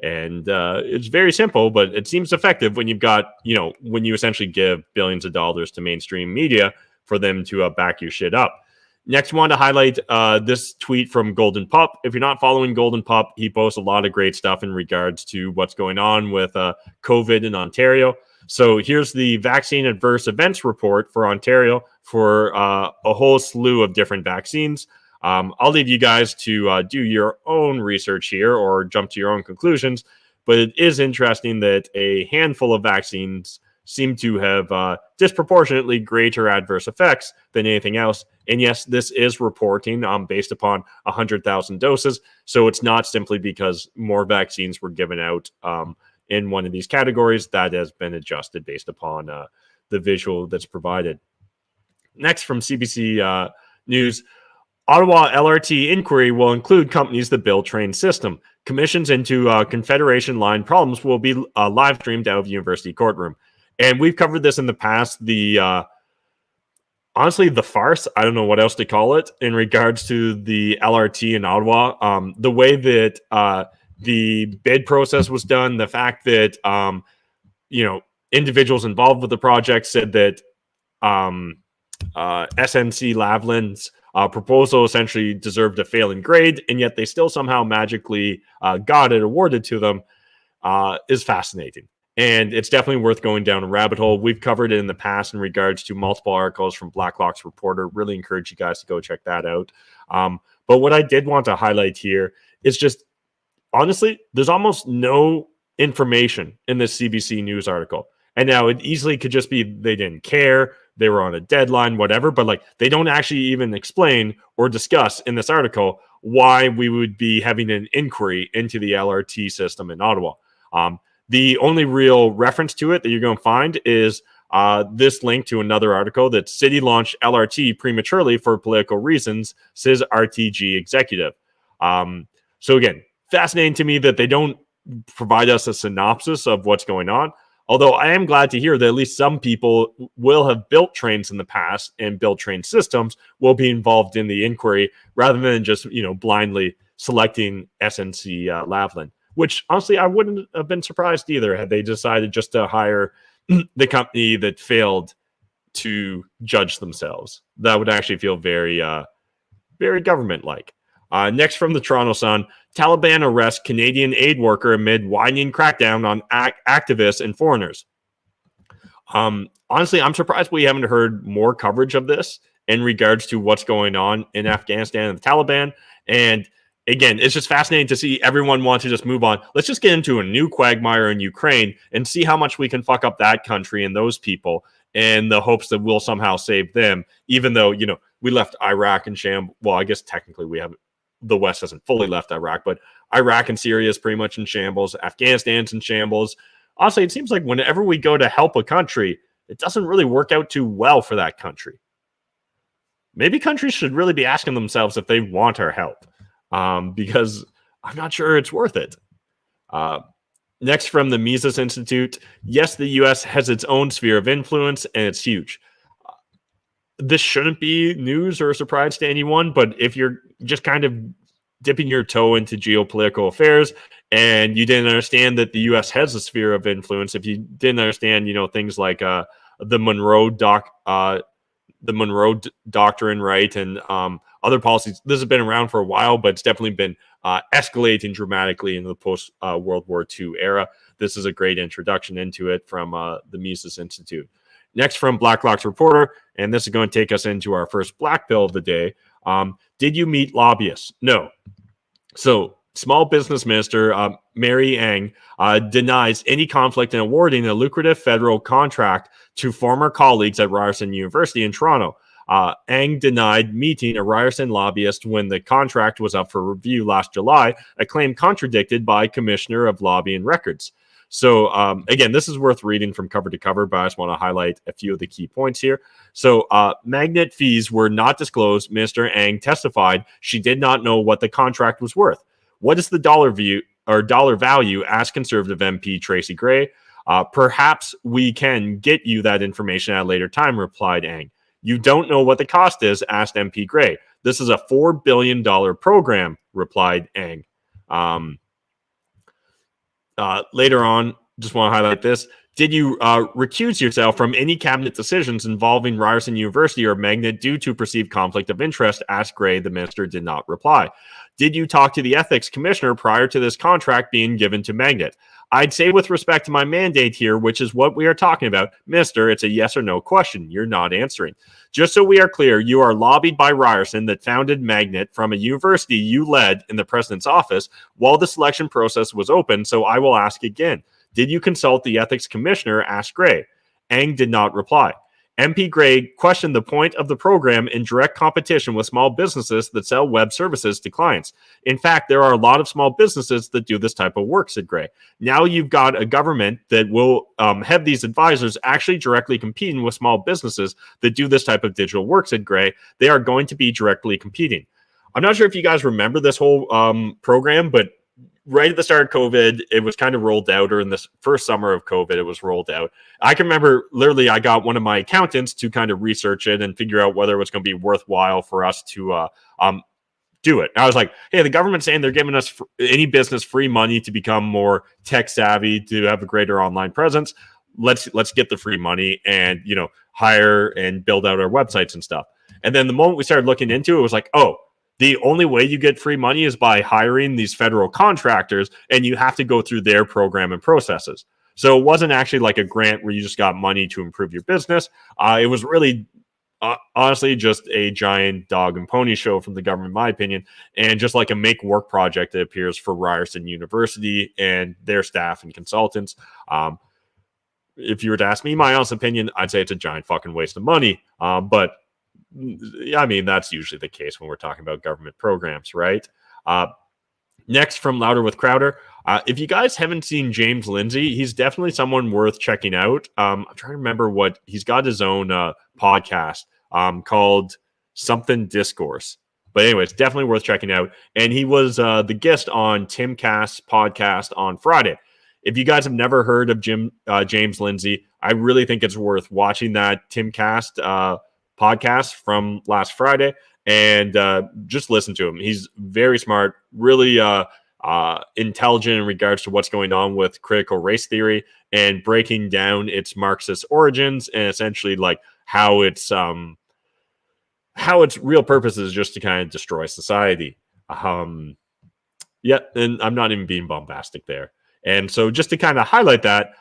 And it's very simple, but it seems effective when you've got, when you essentially give billions of dollars to mainstream media for them to back your shit up. Next, I want to highlight this tweet from Golden Pup. If you're not following Golden Pup, he posts a lot of great stuff in regards to what's going on with COVID in Ontario. So here's the vaccine adverse events report for Ontario for a whole slew of different vaccines. I'll leave you guys to do your own research here or jump to your own conclusions. but it is interesting that a handful of vaccines seem to have disproportionately greater adverse effects than anything else. And yes, this is reporting based upon 100,000 doses. So it's not simply because more vaccines were given out in one of these categories. That has been adjusted based upon the visual that's provided. Next, from CBC News, Ottawa LRT inquiry will include companies that build train system. Commissions into Confederation line problems will be live streamed out of University Courtroom. And we've covered this in the past. Honestly, the farce, I don't know what else to call it, in regards to the LRT in Ottawa. The way that the bid process was done, the fact that, individuals involved with the project said that SNC Lavalin's proposal essentially deserved a failing grade, and yet they still somehow magically got it awarded to them, is fascinating. And it's definitely worth going down a rabbit hole. We've covered it in the past in regards to multiple articles from Blacklock's reporter. Really encourage you guys to go check that out. But what I did want to highlight here is just, honestly, there's almost no information in this CBC News article. And now it easily could just be they didn't care, they were on a deadline, whatever. But like, they don't actually even explain or discuss in this article why we would be having an inquiry into the LRT system in Ottawa. The only real reference to it that you're going to find is this link to another article that City launched LRT prematurely for political reasons, says RTG executive. So again, fascinating to me that they don't provide us a synopsis of what's going on. Although I am glad to hear that at least some people will have built trains in the past and built train systems will be involved in the inquiry rather than just, blindly selecting SNC Lavalin. Which, honestly, I wouldn't have been surprised either had they decided just to hire the company that failed to judge themselves. That would actually feel very, very government-like. Next, from the Toronto Sun, Taliban arrests Canadian aid worker amid widening crackdown on activists and foreigners. Honestly, I'm surprised we haven't heard more coverage of this in regards to what's going on in Afghanistan and the Taliban. And again, it's just fascinating to see everyone want to just move on. Let's just get into a new quagmire in Ukraine and see how much we can fuck up that country and those people in the hopes that we'll somehow save them, even though, we left Iraq in shambles. Well, I guess technically we haven't. The West hasn't fully left Iraq, but Iraq and Syria is pretty much in shambles. Afghanistan's in shambles. Honestly, it seems like whenever we go to help a country, it doesn't really work out too well for that country. Maybe countries should really be asking themselves if they want our help. Because I'm not sure it's worth it. Next, from the Mises Institute, yes, the U.S. has its own sphere of influence, and it's huge. This shouldn't be news or a surprise to anyone, but if you're just kind of dipping your toe into geopolitical affairs and you didn't understand that the U.S. has a sphere of influence, if you didn't understand, things like the Monroe Doctrine, right, and other policies. This has been around for a while, but it's definitely been escalating dramatically in the post-World War II era. This is a great introduction into it from the Mises Institute. Next, from Blacklock's reporter, and this is going to take us into our first black pill of the day. Did you meet lobbyists? No. So, Small Business Minister Mary Ang denies any conflict in awarding a lucrative federal contract to former colleagues at Ryerson University in Toronto. Ang denied meeting a Ryerson lobbyist when the contract was up for review last July, a claim contradicted by Commissioner of Lobbying Records. So, again, this is worth reading from cover to cover, but I just want to highlight a few of the key points here. So, magnet fees were not disclosed. Minister Ang testified she did not know what the contract was worth. What is the dollar value? Asked Conservative MP Tracy Gray. Perhaps we can get you that information at a later time, replied Ang. You don't know what the cost is, asked MP Gray. This is a $4 billion program, replied Ang. Later on, just want to highlight this. Did you recuse yourself from any cabinet decisions involving Ryerson University or Magnet due to perceived conflict of interest? Asked Gray. The minister did not reply. Did you talk to the ethics commissioner prior to this contract being given to Magnet? I'd say with respect to my mandate here, which is what we are talking about, mister, it's a yes or no question. You're not answering. Just so we are clear, you are lobbied by Ryerson that founded Magnet from a university you led in the president's office while the selection process was open, so I will ask again. Did you consult the ethics commissioner? Asked Gray. Ang did not reply. MP Gray questioned the point of the program in direct competition with small businesses that sell web services to clients. In fact, there are a lot of small businesses that do this type of work, said Gray. Now you've got a government that will have these advisors actually directly competing with small businesses that do this type of digital work, said Gray. They are going to be directly competing. I'm not sure if you guys remember this whole program, but right at the start of COVID, it was kind of rolled out, or in this first summer of COVID, it was rolled out. I can remember literally I got one of my accountants to kind of research it and figure out whether it was going to be worthwhile for us to do it. And I was like, hey, the government's saying they're giving us any business free money to become more tech savvy, to have a greater online presence. Let's get the free money and, you know, hire and build out our websites and stuff. And then the moment we started looking into it, it was like, oh, the only way you get free money is by hiring these federal contractors, and you have to go through their program and processes. So it wasn't actually like a grant where you just got money to improve your business. It was really, honestly, just a giant dog and pony show from the government, in my opinion, and just like a make work project that appears for Ryerson University and their staff and consultants. If you were to ask me my honest opinion, I'd say it's a giant fucking waste of money. But I mean, that's usually the case when we're talking about government programs, right? Next, from Louder with Crowder. If you guys haven't seen James Lindsay, he's definitely someone worth checking out. I'm trying to remember what he's got, his own podcast called Something Discourse. But anyway, it's definitely worth checking out. And he was the guest on Tim Cass' podcast on Friday. If you guys have never heard of James Lindsay, I really think it's worth watching that Tim Cass podcast from last Friday and just listen to him. He's very smart, really intelligent in regards to what's going on with critical race theory and breaking down its Marxist origins and essentially like how its real purpose is just to kind of destroy society. Yeah, and I'm not even being bombastic there. And so just to kind of highlight that,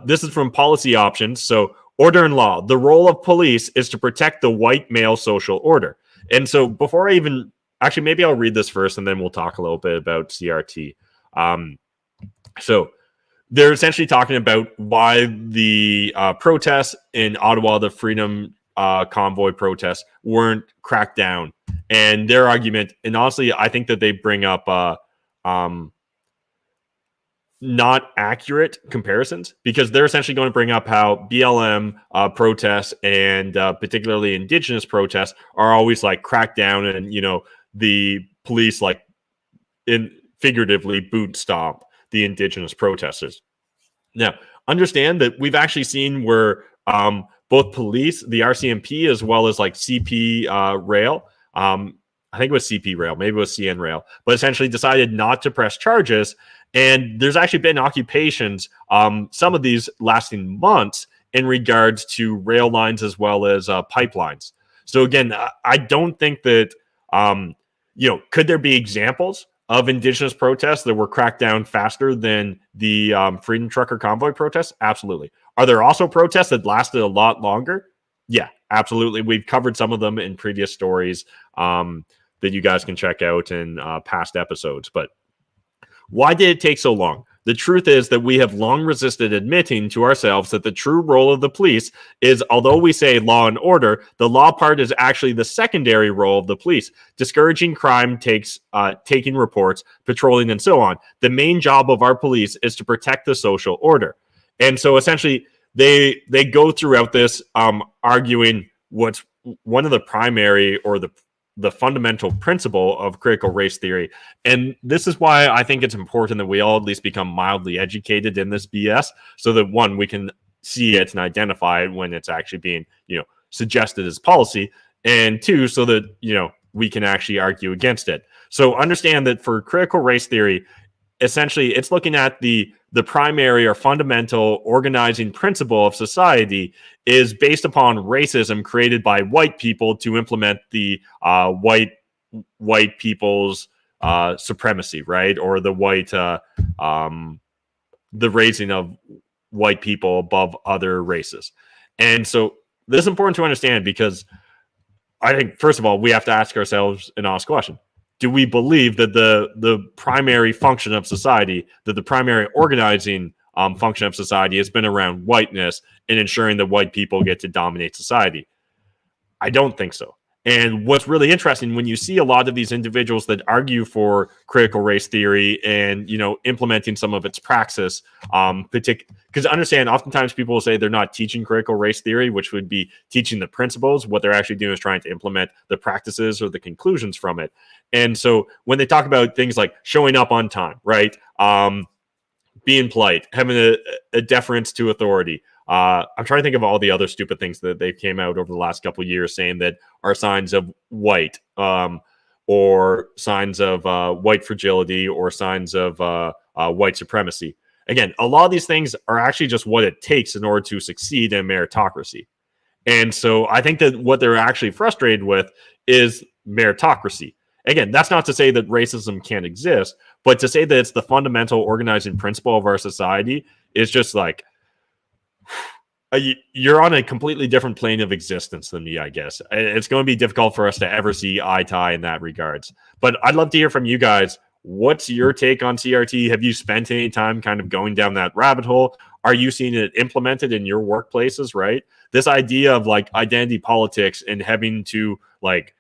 this is from Policy Options. So order and law. The role of police is to protect the white male social order. And so before I even... Actually, maybe I'll read this first, and then we'll talk a little bit about CRT. So they're essentially talking about why the protests in Ottawa, the Freedom Convoy protests, weren't cracked down. And their argument, and honestly, I think that they bring up... not accurate comparisons, because they're essentially going to bring up how BLM protests and particularly Indigenous protests are always like cracked down, and, you know, the police like figuratively boot stomp the Indigenous protesters. Now, understand that we've actually seen where both police, the RCMP, as well as like CP Rail, I think it was CP Rail, maybe it was CN Rail, but essentially decided not to press charges. And there's actually been occupations, some of these lasting months, in regards to rail lines as well as pipelines. So again, I don't think that, you know, could there be examples of Indigenous protests that were cracked down faster than the Freedom Trucker Convoy protests? Absolutely. Are there also protests that lasted a lot longer? Yeah, absolutely. We've covered some of them in previous stories that you guys can check out in past episodes. But why did it take so long? The truth is that we have long resisted admitting to ourselves that the true role of the police is, although we say law and order, the law part is actually the secondary role of the police. Discouraging crime takes taking reports, patrolling, and so on. The main job of our police is to protect the social order. And so essentially they go throughout this arguing what's one of the primary or the fundamental principle of critical race theory. And this is why I think it's important that we all at least become mildly educated in this BS, so that one, we can see it and identify it when it's actually being, you know, suggested as policy, and two, so that, you know, we can actually argue against it. So understand that for critical race theory, essentially it's looking at the primary or fundamental organizing principle of society is based upon racism created by white people to implement the white people's supremacy, right? Or the white, the raising of white people above other races. And so this is important to understand because I think, first of all, we have to ask ourselves an honest question. Do we believe that the primary function of society, that the primary organizing function of society has been around whiteness and ensuring that white people get to dominate society? I don't think so. And what's really interesting when you see a lot of these individuals that argue for critical race theory and, you know, implementing some of its praxis, because understand, oftentimes people will say they're not teaching critical race theory, which would be teaching the principles. What they're actually doing is trying to implement the practices or the conclusions from it. And so when they talk about things like showing up on time, right, being polite, having a deference to authority, I'm trying to think of all the other stupid things that they came out over the last couple of years saying that are signs of white, or signs of white fragility, or signs of white supremacy. Again, a lot of these things are actually just what it takes in order to succeed in meritocracy. And so I think that what they're actually frustrated with is meritocracy. Again, that's not to say that racism can't exist, but to say that it's the fundamental organizing principle of our society is just like, you're on a completely different plane of existence than me, I guess. It's going to be difficult for us to ever see eye to eye in that regards. But I'd love to hear from you guys. What's your take on CRT? Have you spent any time kind of going down that rabbit hole? Are you seeing it implemented in your workplaces, right? This idea of like identity politics and having to like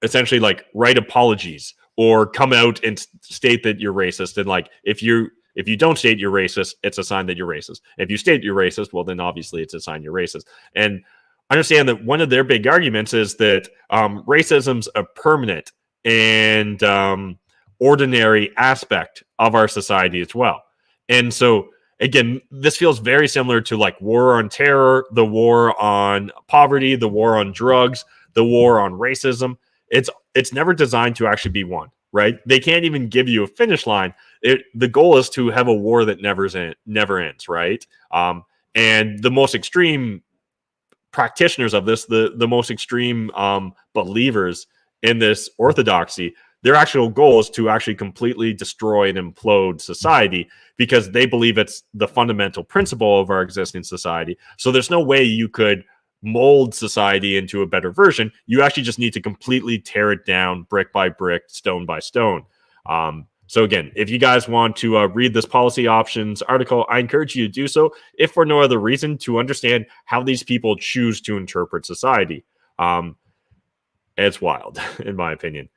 essentially like write apologies or come out and state that you're racist. And like, if you don't state you're racist, it's a sign that you're racist. If you state you're racist, well, then obviously it's a sign you're racist. And understand that one of their big arguments is that racism's a permanent and ordinary aspect of our society as well. And so, again, this feels very similar to like war on terror, the war on poverty, the war on drugs, the war on racism. It's never designed to actually be won, right? They can't even give you a finish line. The goal is to have a war that never ends, right? And the most extreme practitioners of this, the most extreme believers in this orthodoxy, their actual goal is to actually completely destroy and implode society because they believe it's the fundamental principle of our existing society. So there's no way you could mold society into a better version. You actually just need to completely tear it down brick by brick, stone by stone. So again, if you guys want to read this policy options article, I encourage you to do so, if for no other reason, to understand how these people choose to interpret society. It's wild, in my opinion.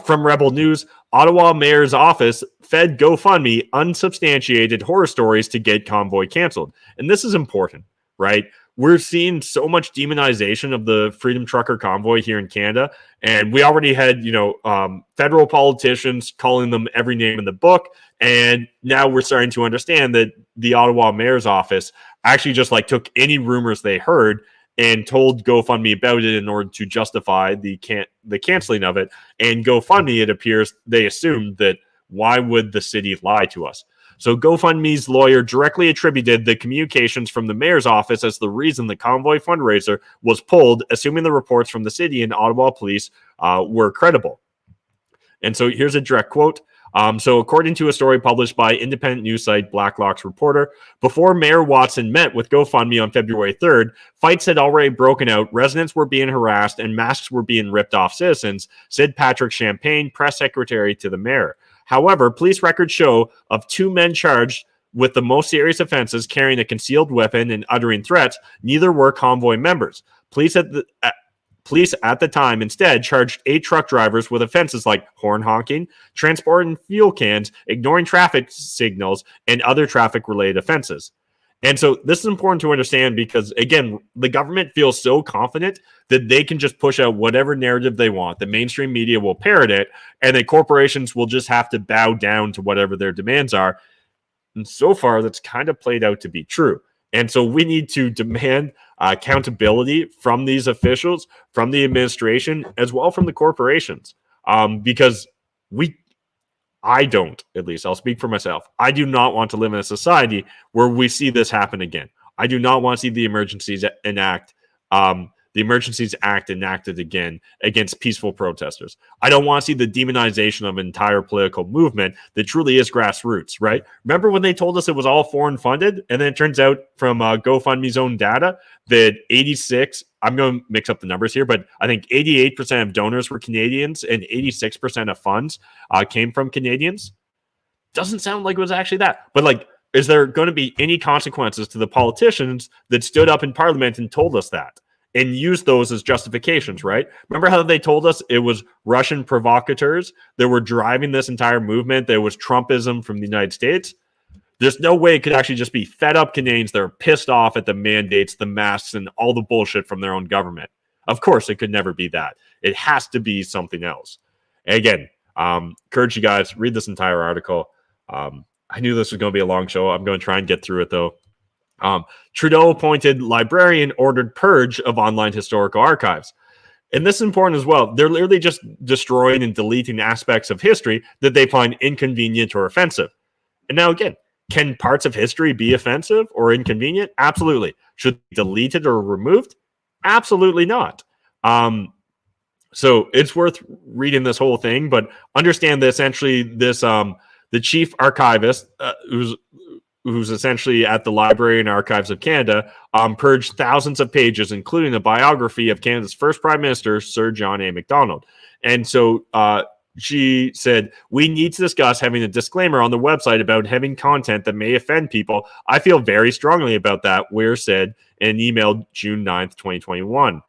From Rebel News, Ottawa Mayor's Office fed GoFundMe unsubstantiated horror stories to get Convoy canceled. And this is important, right? We're seeing so much demonization of the Freedom Trucker Convoy here in Canada. And we already had, federal politicians calling them every name in the book. And now we're starting to understand that the Ottawa Mayor's Office actually just like took any rumors they heard and told GoFundMe about it in order to justify the canceling of it. And GoFundMe, it appears, they assumed that why would the city lie to us? So GoFundMe's lawyer directly attributed the communications from the mayor's office as the reason the Convoy fundraiser was pulled, assuming the reports from the city and Ottawa police were credible. And so here's a direct quote. So according to a story published by independent news site Blacklock's reporter, before Mayor Watson met with GoFundMe on February 3rd, fights had already broken out, residents were being harassed, and masks were being ripped off citizens, said Patrick Champagne, press secretary to the mayor. However, police records show of 2 men charged with the most serious offenses, carrying a concealed weapon and uttering threats. Neither were Convoy members. Police at the time instead charged 8 truck drivers with offenses like horn honking, transporting fuel cans, ignoring traffic signals, and other traffic-related offenses. And so this is important to understand because, again, the government feels so confident that they can just push out whatever narrative they want. The mainstream media will parrot it, and the corporations will just have to bow down to whatever their demands are. And so far, that's kind of played out to be true. And so we need to demand accountability from these officials, from the administration, as well from the corporations. Because I don't, at least I'll speak for myself. I do not want to live in a society where we see this happen again. I do not want to see the emergencies enact that the Emergencies Act enacted again against peaceful protesters. I don't want to see the demonization of an entire political movement that truly is grassroots, right? Remember when they told us it was all foreign funded? And then it turns out from GoFundMe's own data that 86, I'm going to mix up the numbers here, but I think 88% of donors were Canadians and 86% of funds came from Canadians. Doesn't sound like it was actually that. But like, is there going to be any consequences to the politicians that stood up in Parliament and told us that and used those as justifications, right? Remember how they told us it was Russian provocateurs that were driving this entire movement, that was Trumpism from the United States? There's no way it could actually just be fed up Canadians that are pissed off at the mandates, the masks, and all the bullshit from their own government. Of course, it could never be that. It has to be something else. And again, encourage you guys, read this entire article. I knew this was going to be a long show. I'm going to try and get through it, though. Trudeau appointed librarian ordered purge of online historical archives. And this is important as well. They're literally just destroying and deleting aspects of history that they find inconvenient or offensive. And now, again, can parts of history be offensive or inconvenient? Absolutely. Should they be deleted or removed? Absolutely not. So it's worth reading this whole thing, but understand that essentially this the chief archivist, who's essentially at the Library and Archives of Canada, purged thousands of pages, including a biography of Canada's first Prime Minister, Sir John A. Macdonald. And so she said, we need to discuss having a disclaimer on the website about having content that may offend people. I feel very strongly about that, Weir said in an email June 9th, 2021.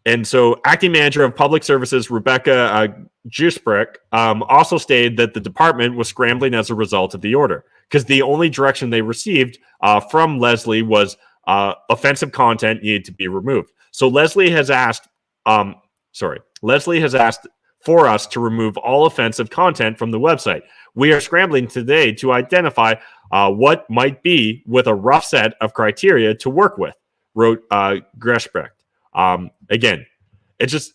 And so acting manager of public services, Rebecca Jusbrick, also stated that the department was scrambling as a result of the order because the only direction they received from Leslie was offensive content needed to be removed. So Leslie has asked for us to remove all offensive content from the website. We are scrambling today to identify what might be with a rough set of criteria to work with, wrote Greshbrecht. Again, it's just,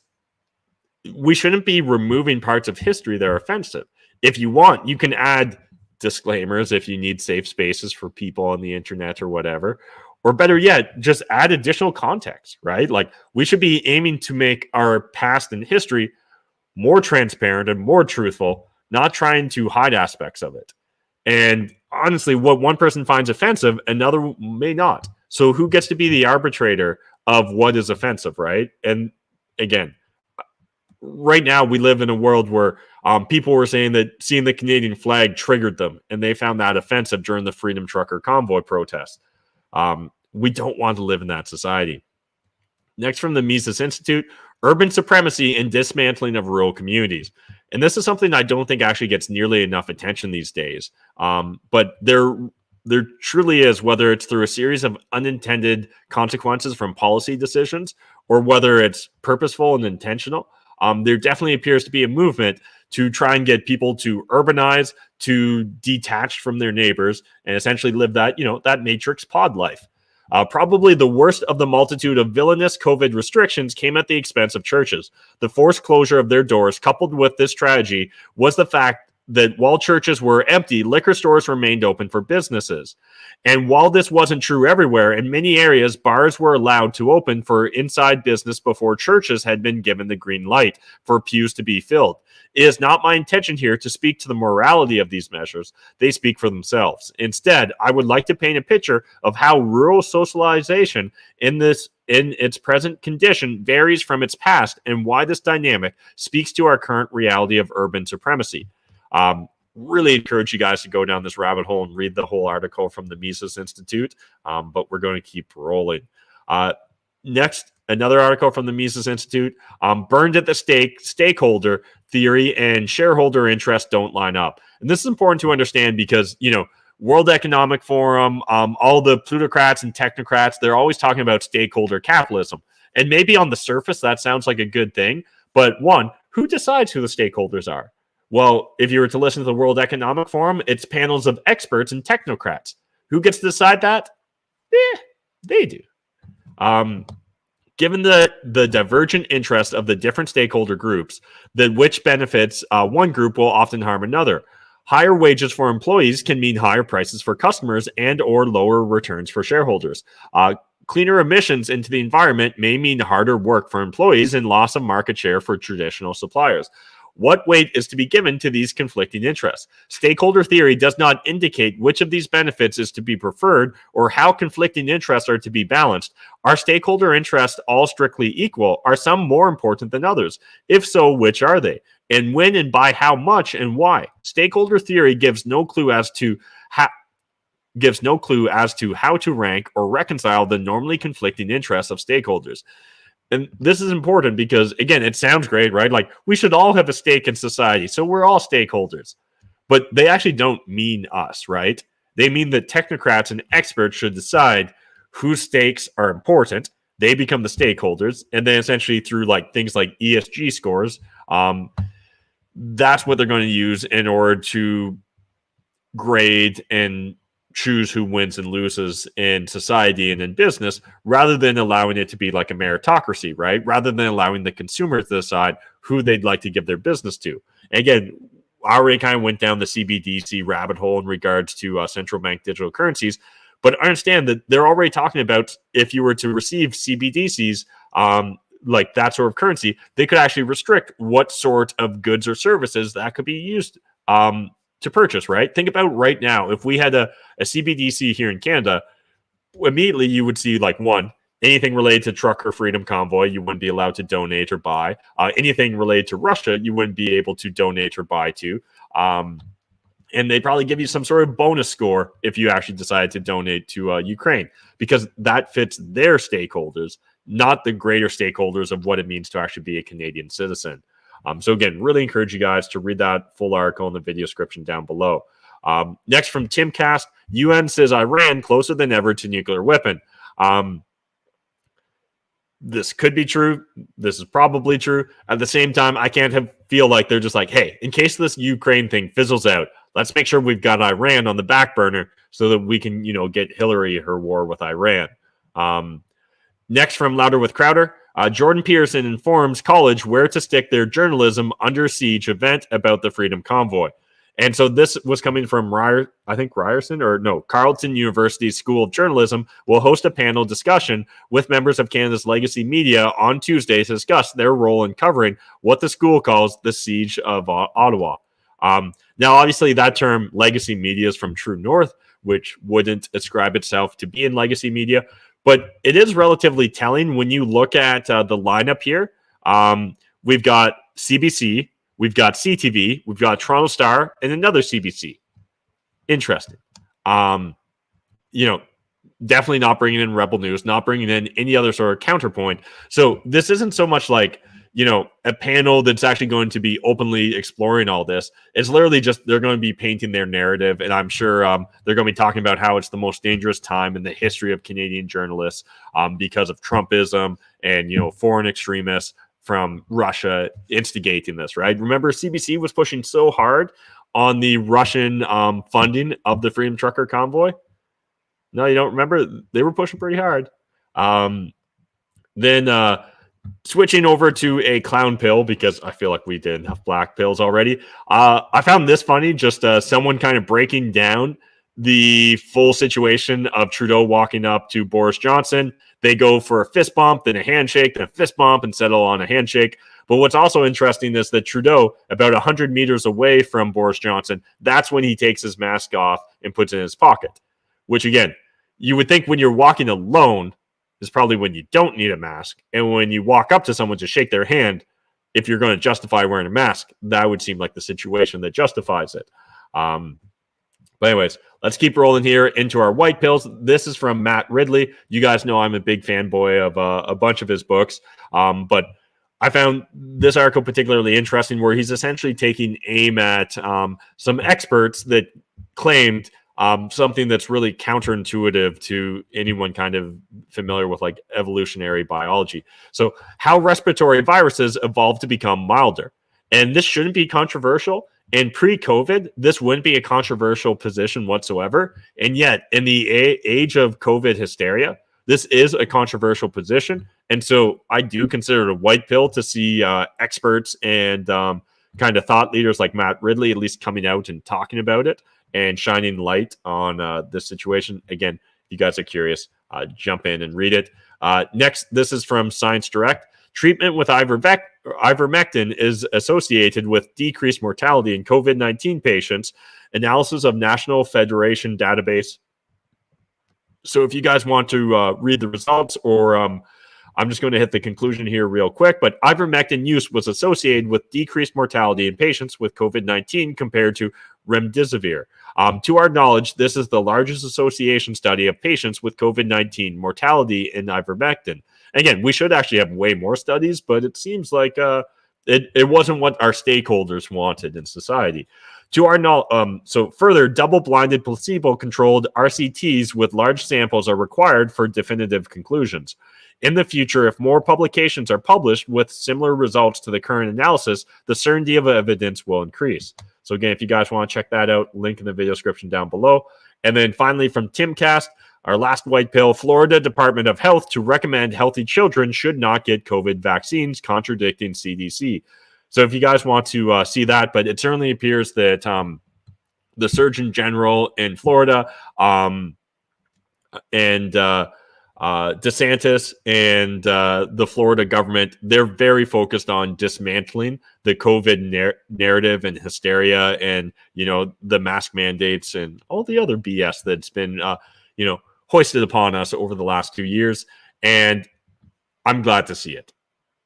we shouldn't be removing parts of history that are offensive. If you want, you can add disclaimers if you need safe spaces for people on the internet or whatever. Or better yet, just add additional context, right? Like, we should be aiming to make our past and history more transparent and more truthful, not trying to hide aspects of it. And honestly, what one person finds offensive, another may not. So who gets to be the arbitrator of what is offensive, right? And again, right now we live in a world where people were saying that seeing the Canadian flag triggered them, and they found that offensive during the Freedom Trucker Convoy protest. We don't want to live in that society. Next, from the Mises Institute, urban supremacy and dismantling of rural communities. And this is something I don't think actually gets nearly enough attention these days. But there truly is, whether it's through a series of unintended consequences from policy decisions or whether it's purposeful and intentional. There definitely appears to be a movement to try and get people to urbanize, to detach from their neighbors, and essentially live that, that matrix pod life. Probably the worst of the multitude of villainous COVID restrictions came at the expense of churches. The forced closure of their doors, coupled with this tragedy, was the fact that while churches were empty, liquor stores remained open for businesses. And while this wasn't true everywhere, in many areas, bars were allowed to open for inside business before churches had been given the green light for pews to be filled. It is not my intention here to speak to the morality of these measures. They speak for themselves. Instead, I would like to paint a picture of how rural socialization in its present condition varies from its past and why this dynamic speaks to our current reality of urban supremacy. Really encourage you guys to go down this rabbit hole and read the whole article from the Mises Institute, but we're going to keep rolling. Next, another article from the Mises Institute, burned at the stake, stakeholder theory and shareholder interest don't line up. And this is important to understand because, World Economic Forum, all the plutocrats and technocrats, they're always talking about stakeholder capitalism. And maybe on the surface, that sounds like a good thing. But one, who decides who the stakeholders are? Well, if you were to listen to the World Economic Forum, it's panels of experts and technocrats. Who gets to decide that? They do. Given the divergent interest of the different stakeholder groups, that which benefits one group will often harm another. Higher wages for employees can mean higher prices for customers and or lower returns for shareholders. cleaner emissions into the environment may mean harder work for employees and loss of market share for traditional suppliers. What weight is to be given to these conflicting interests? Stakeholder theory does not indicate which of these benefits is to be preferred or how conflicting interests are to be balanced. Are stakeholder interests all strictly equal? Are some more important than others? If so, which are they? And when and by how much and why? Stakeholder theory gives no clue as to how to rank or reconcile the normally conflicting interests of stakeholders. And this is important because, again, it sounds great, right? Like, we should all have a stake in society, so we're all stakeholders. But they actually don't mean us, right? They mean that technocrats and experts should decide whose stakes are important. They become the stakeholders, and then essentially through things like ESG scores, that's what they're going to use in order to grade and choose who wins and loses in society and in business, rather than allowing it to be like a meritocracy, right? Rather than allowing the consumers to decide who they'd like to give their business to. And again, I already kind of went down the CBDC rabbit hole in regards to central bank digital currencies, but understand that they're already talking about if you were to receive CBDCs, like that sort of currency, they could actually restrict what sort of goods or services that could be used to purchase, right? Think about right now, if we had a CBDC here in Canada, immediately you would see anything related to Trucker Freedom Convoy, you wouldn't be allowed to donate or buy. Anything related to Russia, you wouldn't be able to donate or buy to. And they'd probably give you some sort of bonus score if you actually decided to donate to Ukraine, because that fits their stakeholders, not the greater stakeholders of what it means to actually be a Canadian citizen. So again, really encourage you guys to read that full article in the video description down below. Next from Timcast, UN says Iran closer than ever to nuclear weapon. This could be true. This is probably true. At the same time, I can't feel like they're just like, hey, in case this Ukraine thing fizzles out, let's make sure we've got Iran on the back burner so that we can, get Hillary her war with Iran. Next from Louder with Crowder, Jordan Peterson informs college where to stick their journalism under siege event about the Freedom Convoy. And so this was coming from Carleton University School of Journalism will host a panel discussion with members of Canada's legacy media on Tuesday to discuss their role in covering what the school calls the siege of Ottawa. Now, obviously, that term legacy media is from True North, which wouldn't ascribe itself to be in legacy media. But it is relatively telling when you look at the lineup here. We've got CBC, we've got CTV, we've got Toronto Star, and another CBC. Interesting. Definitely not bringing in Rebel News, not bringing in any other sort of counterpoint. So this isn't so much like, a panel that's actually going to be openly exploring all this. It's literally just they're going to be painting their narrative, and I'm sure they're going to be talking about how it's the most dangerous time in the history of Canadian journalists because of Trumpism and, foreign extremists from Russia instigating this, right? Remember, CBC was pushing so hard on the Russian funding of the Freedom Trucker Convoy? No, you don't remember? They were pushing pretty hard. Then switching over to a clown pill, because I feel like we did enough black pills already. I found this funny, just someone kind of breaking down the full situation of Trudeau walking up to Boris Johnson. They go for a fist bump, then a handshake, then a fist bump, and settle on a handshake. But what's also interesting is that Trudeau, about 100 meters away from Boris Johnson, that's when he takes his mask off and puts it in his pocket. Which, again, you would think when you're walking alone is probably when you don't need a mask. And when you walk up to someone to shake their hand, if you're going to justify wearing a mask, that would seem like the situation that justifies it. But anyways, let's keep rolling here into our white pills. This is from Matt Ridley. You guys know I'm a big fanboy of a bunch of his books. But I found this article particularly interesting where he's essentially taking aim at some experts that claimed something that's really counterintuitive to anyone kind of familiar with evolutionary biology. So how respiratory viruses evolved to become milder. And this shouldn't be controversial. And pre-COVID, this wouldn't be a controversial position whatsoever. And yet, in the age of COVID hysteria, this is a controversial position. And so I do consider it a white pill to see experts and kind of thought leaders like Matt Ridley at least coming out and talking about it and shining light on this situation. Again, if you guys are curious, jump in and read it. Next, this is from Science Direct. Treatment with ivermectin is associated with decreased mortality in COVID-19 patients. Analysis of National Federation database. So if you guys want to read the results, or I'm just going to hit the conclusion here real quick, but ivermectin use was associated with decreased mortality in patients with COVID-19 compared to remdesivir. To our knowledge, this is the largest association study of patients with COVID-19 mortality in ivermectin. Again, we should actually have way more studies, but it seems like it wasn't what our stakeholders wanted in society. To our knowledge, so further, double-blinded placebo-controlled RCTs with large samples are required for definitive conclusions. In the future, if more publications are published with similar results to the current analysis, the certainty of evidence will increase. So again, if you guys want to check that out, link in the video description down below. And then finally from Timcast, our last white pill, Florida Department of Health to recommend healthy children should not get COVID vaccines, contradicting CDC. So if you guys want to see that, but it certainly appears that the Surgeon General in Florida and DeSantis and the Florida government, they're very focused on dismantling the COVID narrative and hysteria and, the mask mandates and all the other BS that's been, hoisted upon us over the last 2 years. And I'm glad to see it.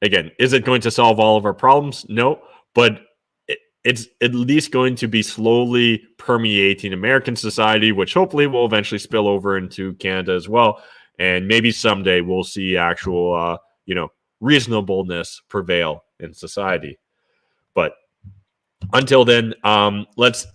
Again, is it going to solve all of our problems? No, but it's at least going to be slowly permeating American society, which hopefully will eventually spill over into Canada as well. And maybe someday we'll see actual, reasonableness prevail in society. But until then, let's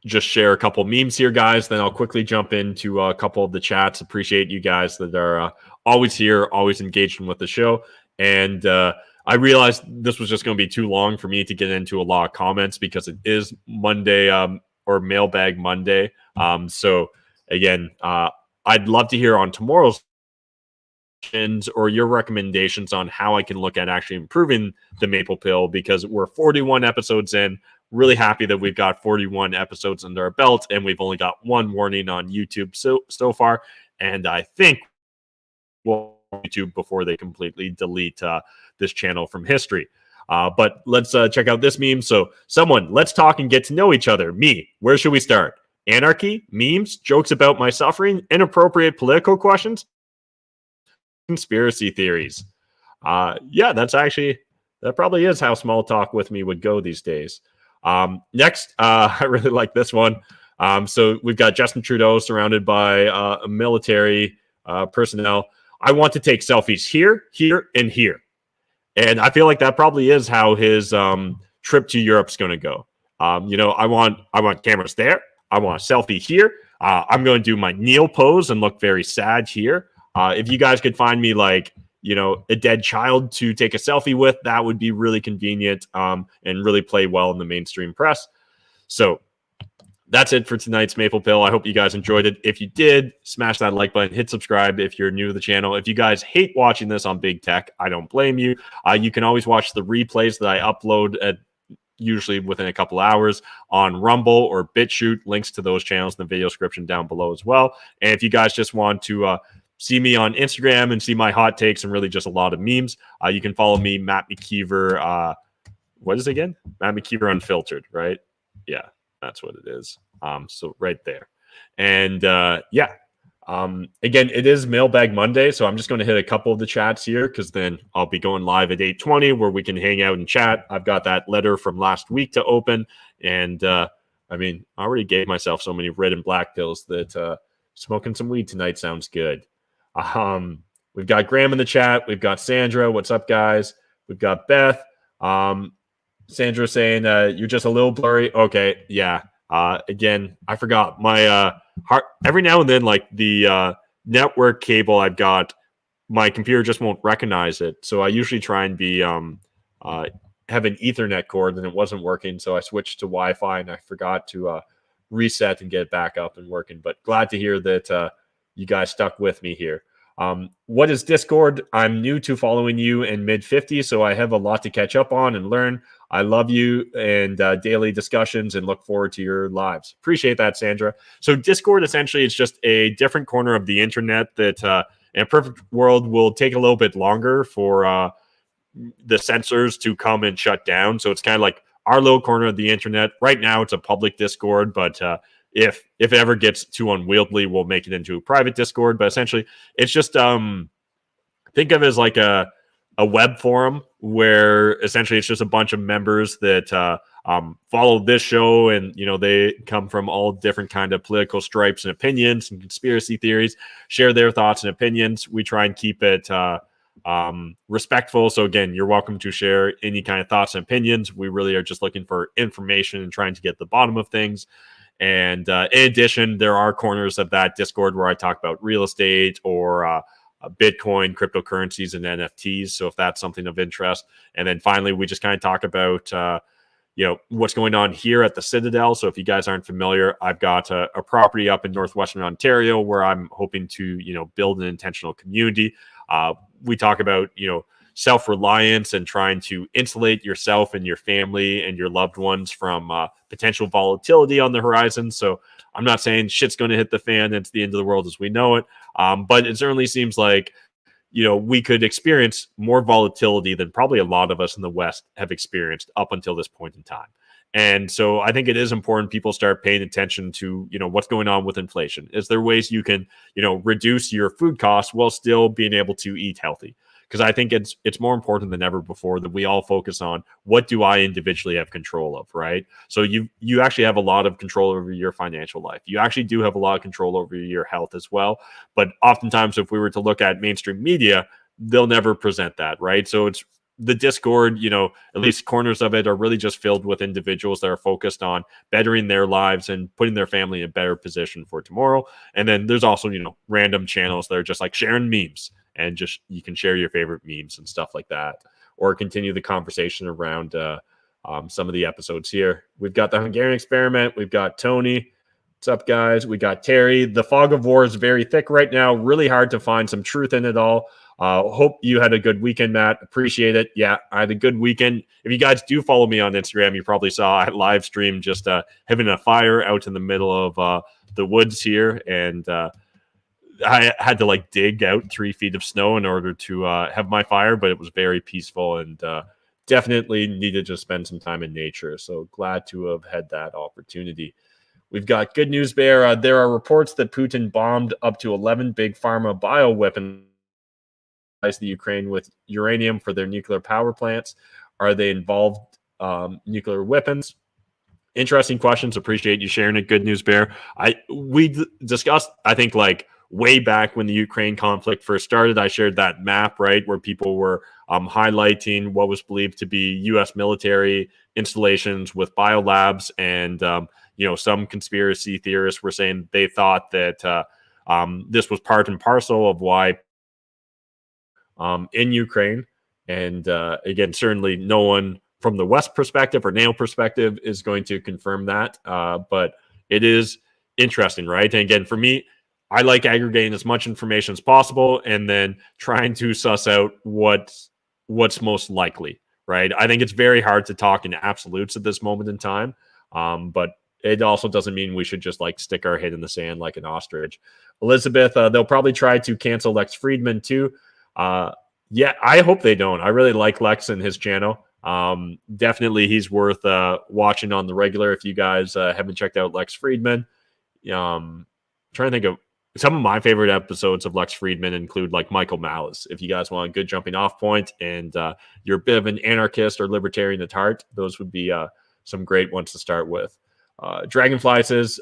just share a couple memes here, guys. Then I'll quickly jump into a couple of the chats. Appreciate you guys that are always here, always engaged with the show. And I realized this was just going to be too long for me to get into a lot of comments because it is Monday or Mailbag Monday. So again, I'd love to hear on tomorrow's or your recommendations on how I can look at actually improving the Maple Pill, because we're 41 episodes in. Really happy that we've got 41 episodes under our belt, and we've only got one warning on YouTube so far. And I think we'll YouTube before they completely delete this channel from history. But let's check out this meme. So let's talk and get to know each other. Me, where should we start? Anarchy, memes, jokes about my suffering, inappropriate political questions, conspiracy theories. Yeah, that probably is how small talk with me would go these days. Next, I really like this one. So we've got Justin Trudeau surrounded by military personnel. I want to take selfies here, here, and here. And I feel like that probably is how his trip to Europe's going to go. I want cameras there. I want a selfie here. I'm going to do my kneel pose and look very sad here. If you guys could find me a dead child to take a selfie with, that would be really convenient and really play well in the mainstream press. So that's it for tonight's Maple Pill. I hope you guys enjoyed it. If you did, smash that like button, hit subscribe if you're new to the channel. If you guys hate watching this on big tech, I don't blame you. You can always watch the replays that I upload usually within a couple hours on Rumble or BitChute. Links to those channels in the video description down below as well. And if you guys just want to see me on Instagram and see my hot takes and really just a lot of memes, you can follow me, Matt McKeever. What is it again? Matt McKeever Unfiltered, right? Yeah, that's what it is. So right there. And again, it is Mailbag Monday, so I'm just going to hit a couple of the chats here because then I'll be going live at 8:20 where we can hang out and chat. I've got that letter from last week to open, and I already gave myself so many red and black pills that smoking some weed tonight sounds good. We've got Graham in the chat. We've got Sandra. What's up, guys? We've got Beth. Sandra saying you're just a little blurry. Okay, yeah. Again, I forgot my heart. Every now and then, like the network cable I've got, my computer just won't recognize it. So I usually try and be have an Ethernet cord, and it wasn't working. So I switched to Wi-Fi, and I forgot to reset and get it back up and working. But glad to hear that you guys stuck with me here. What is Discord? I'm new to following you in mid-50s, so I have a lot to catch up on and learn. I love you and daily discussions and look forward to your lives. Appreciate that, Sandra. So Discord essentially is just a different corner of the internet that in a perfect world will take a little bit longer for the censors to come and shut down. So it's kind of like our little corner of the internet. Right now it's a public Discord, but if it ever gets too unwieldy, we'll make it into a private Discord. But essentially it's just think of it as like a web forum where essentially it's just a bunch of members that follow this show, and they come from all different kind of political stripes and opinions and conspiracy theories, share their thoughts and opinions. We try and keep it respectful. So again, you're welcome to share any kind of thoughts and opinions. We really are just looking for information and trying to get the bottom of things. And in addition, there are corners of that Discord where I talk about real estate or Bitcoin, cryptocurrencies, and NFTs. So if that's something of interest. And then finally, we just kind of talk about, what's going on here at the Citadel. So if you guys aren't familiar, I've got a property up in northwestern Ontario where I'm hoping to, build an intentional community. We talk about, self-reliance and trying to insulate yourself and your family and your loved ones from potential volatility on the horizon. So I'm not saying shit's going to hit the fan and it's the end of the world as we know it. But it certainly seems like, we could experience more volatility than probably a lot of us in the West have experienced up until this point in time. And so I think it is important people start paying attention to, what's going on with inflation. Is there ways you can, reduce your food costs while still being able to eat healthy? Because I think it's more important than ever before that we all focus on what do I individually have control of, right? So you actually have a lot of control over your financial life. You actually do have a lot of control over your health as well. But oftentimes, if we were to look at mainstream media, they'll never present that, right? So it's the Discord, at least corners of it are really just filled with individuals that are focused on bettering their lives and putting their family in a better position for tomorrow. And then there's also, random channels that are just like sharing memes, and just you can share your favorite memes and stuff like that, or continue the conversation around some of the episodes here. We've got the Hungarian experiment. We've got Tony. What's up, guys? We got Terry. The fog of war is very thick right now. Really hard to find some truth in it all. Hope you had a good weekend, Matt. Appreciate it. Yeah, I had a good weekend. If you guys do follow me on Instagram, you probably saw I live stream just having a fire out in the middle of the woods here. And I had to dig out 3 feet of snow in order to have my fire, but it was very peaceful and definitely needed to spend some time in nature. So glad to have had that opportunity. We've got good news, Bear. There are reports that Putin bombed up to 11 big pharma bioweapons the Ukraine with uranium for their nuclear power plants. Are they involved nuclear weapons? Interesting questions. Appreciate you sharing it. Good news, Bear. We discussed, I think, way back when the Ukraine conflict first started. I shared that map, right, where people were highlighting what was believed to be U.S. military installations with biolabs, and some conspiracy theorists were saying they thought that this was part and parcel of why in Ukraine. And again, certainly no one from the West perspective or NATO perspective is going to confirm that. But it is interesting, right? And again, for me, I like aggregating as much information as possible and then trying to suss out what's most likely, right? I think it's very hard to talk in absolutes at this moment in time. But it also doesn't mean we should just stick our head in the sand like an ostrich. Elizabeth, they'll probably try to cancel Lex Friedman too. Yeah, I hope they don't. I really like Lex and his channel. Definitely he's worth watching on the regular. If you guys haven't checked out Lex Friedman, trying to think of some of my favorite episodes of Lex Friedman include Michael Malice. If you guys want a good jumping off point and you're a bit of an anarchist or libertarian at heart, those would be some great ones to start with. Dragonfly says,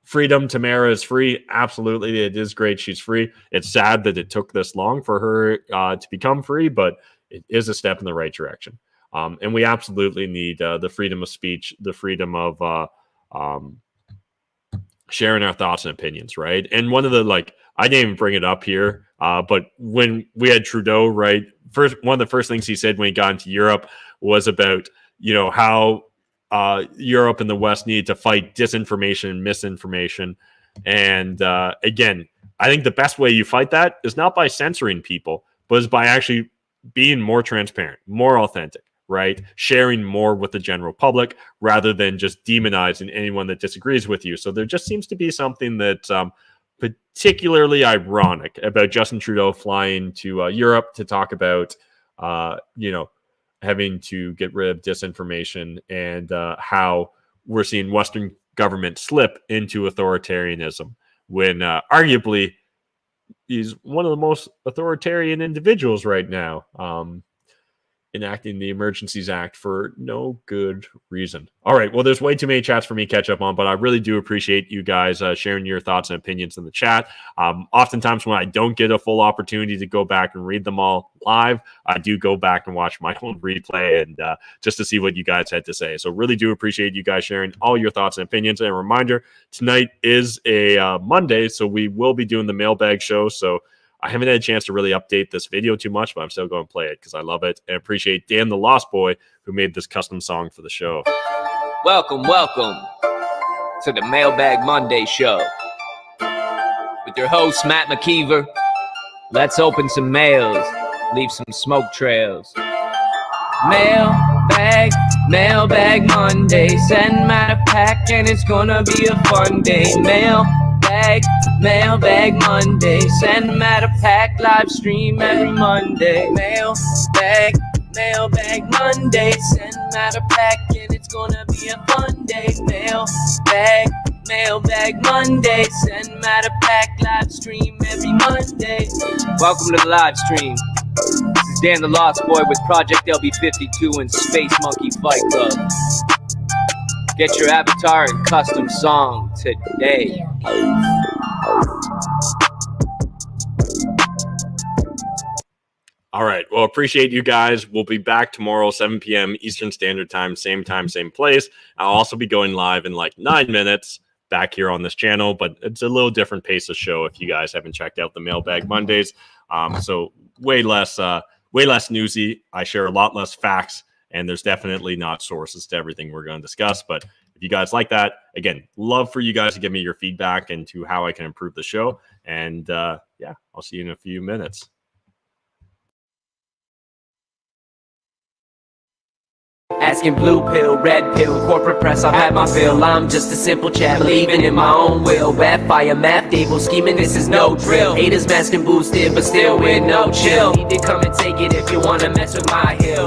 freedom, Tamara is free. Absolutely, it is great. She's free. It's sad that it took this long for her to become free, but it is a step in the right direction. And we absolutely need the freedom of speech, the freedom of sharing our thoughts and opinions, right? And one of the I didn't even bring it up here, but when we had Trudeau, right, one of the first things he said when he got into Europe was about how Europe and the West need to fight disinformation and misinformation. And again, I think the best way you fight that is not by censoring people, but is by actually being more transparent, more authentic, right? Sharing more with the general public rather than just demonizing anyone that disagrees with you. So there just seems to be something that's particularly ironic about Justin Trudeau flying to Europe to talk about, having to get rid of disinformation and how we're seeing Western government slip into authoritarianism when arguably he's one of the most authoritarian individuals right now, enacting the Emergencies Act for no good reason. All right, well, there's way too many chats for me to catch up on, but I really do appreciate you guys sharing your thoughts and opinions in the chat. Oftentimes when I don't get a full opportunity to go back and read them all live, I do go back and watch my own replay and just to see what you guys had to say. So really do appreciate you guys sharing all your thoughts and opinions. And a reminder, tonight is a Monday, so we will be doing the mailbag show. So I haven't had a chance to really update this video too much, but I'm still going to play it because I love it and appreciate Dan the Lost Boy who made this custom song for the show. Welcome to the Mailbag Monday show with your host, Matt McKeever. Let's open some mails, leave some smoke trails. Mailbag Monday. Send Matt a pack and it's gonna be a fun day. Mailbag Monday. Send Matt a pack, live stream every Monday. Mailbag Monday. Send Matt a pack and it's gonna be a fun day. Mailbag Monday. Send Matt a pack, live stream every Monday. Welcome to the live stream. This is Dan the Lost Boy with Project LB52 and Space Monkey Fight Club. Get your avatar and custom song today. All right. Well, appreciate you guys. We'll be back tomorrow, 7 p.m. Eastern Standard Time, same place. I'll also be going live in like 9 minutes back here on this channel, but it's a little different pace of show if you guys haven't checked out the Mailbag Mondays. So way less newsy. I share a lot less facts, and there's definitely not sources to everything we're going to discuss. But if you guys like that, again, love for you guys to give me your feedback into how I can improve the show. And I'll see you in a few minutes. Asking blue pill, red pill, corporate press, I've had my fill. I'm just a simple chat, believing in my own will. Red fire, math table, scheming, this is no drill. Haters masking boosted, but still with no chill. Need to come and take it if you wanna mess with my hill.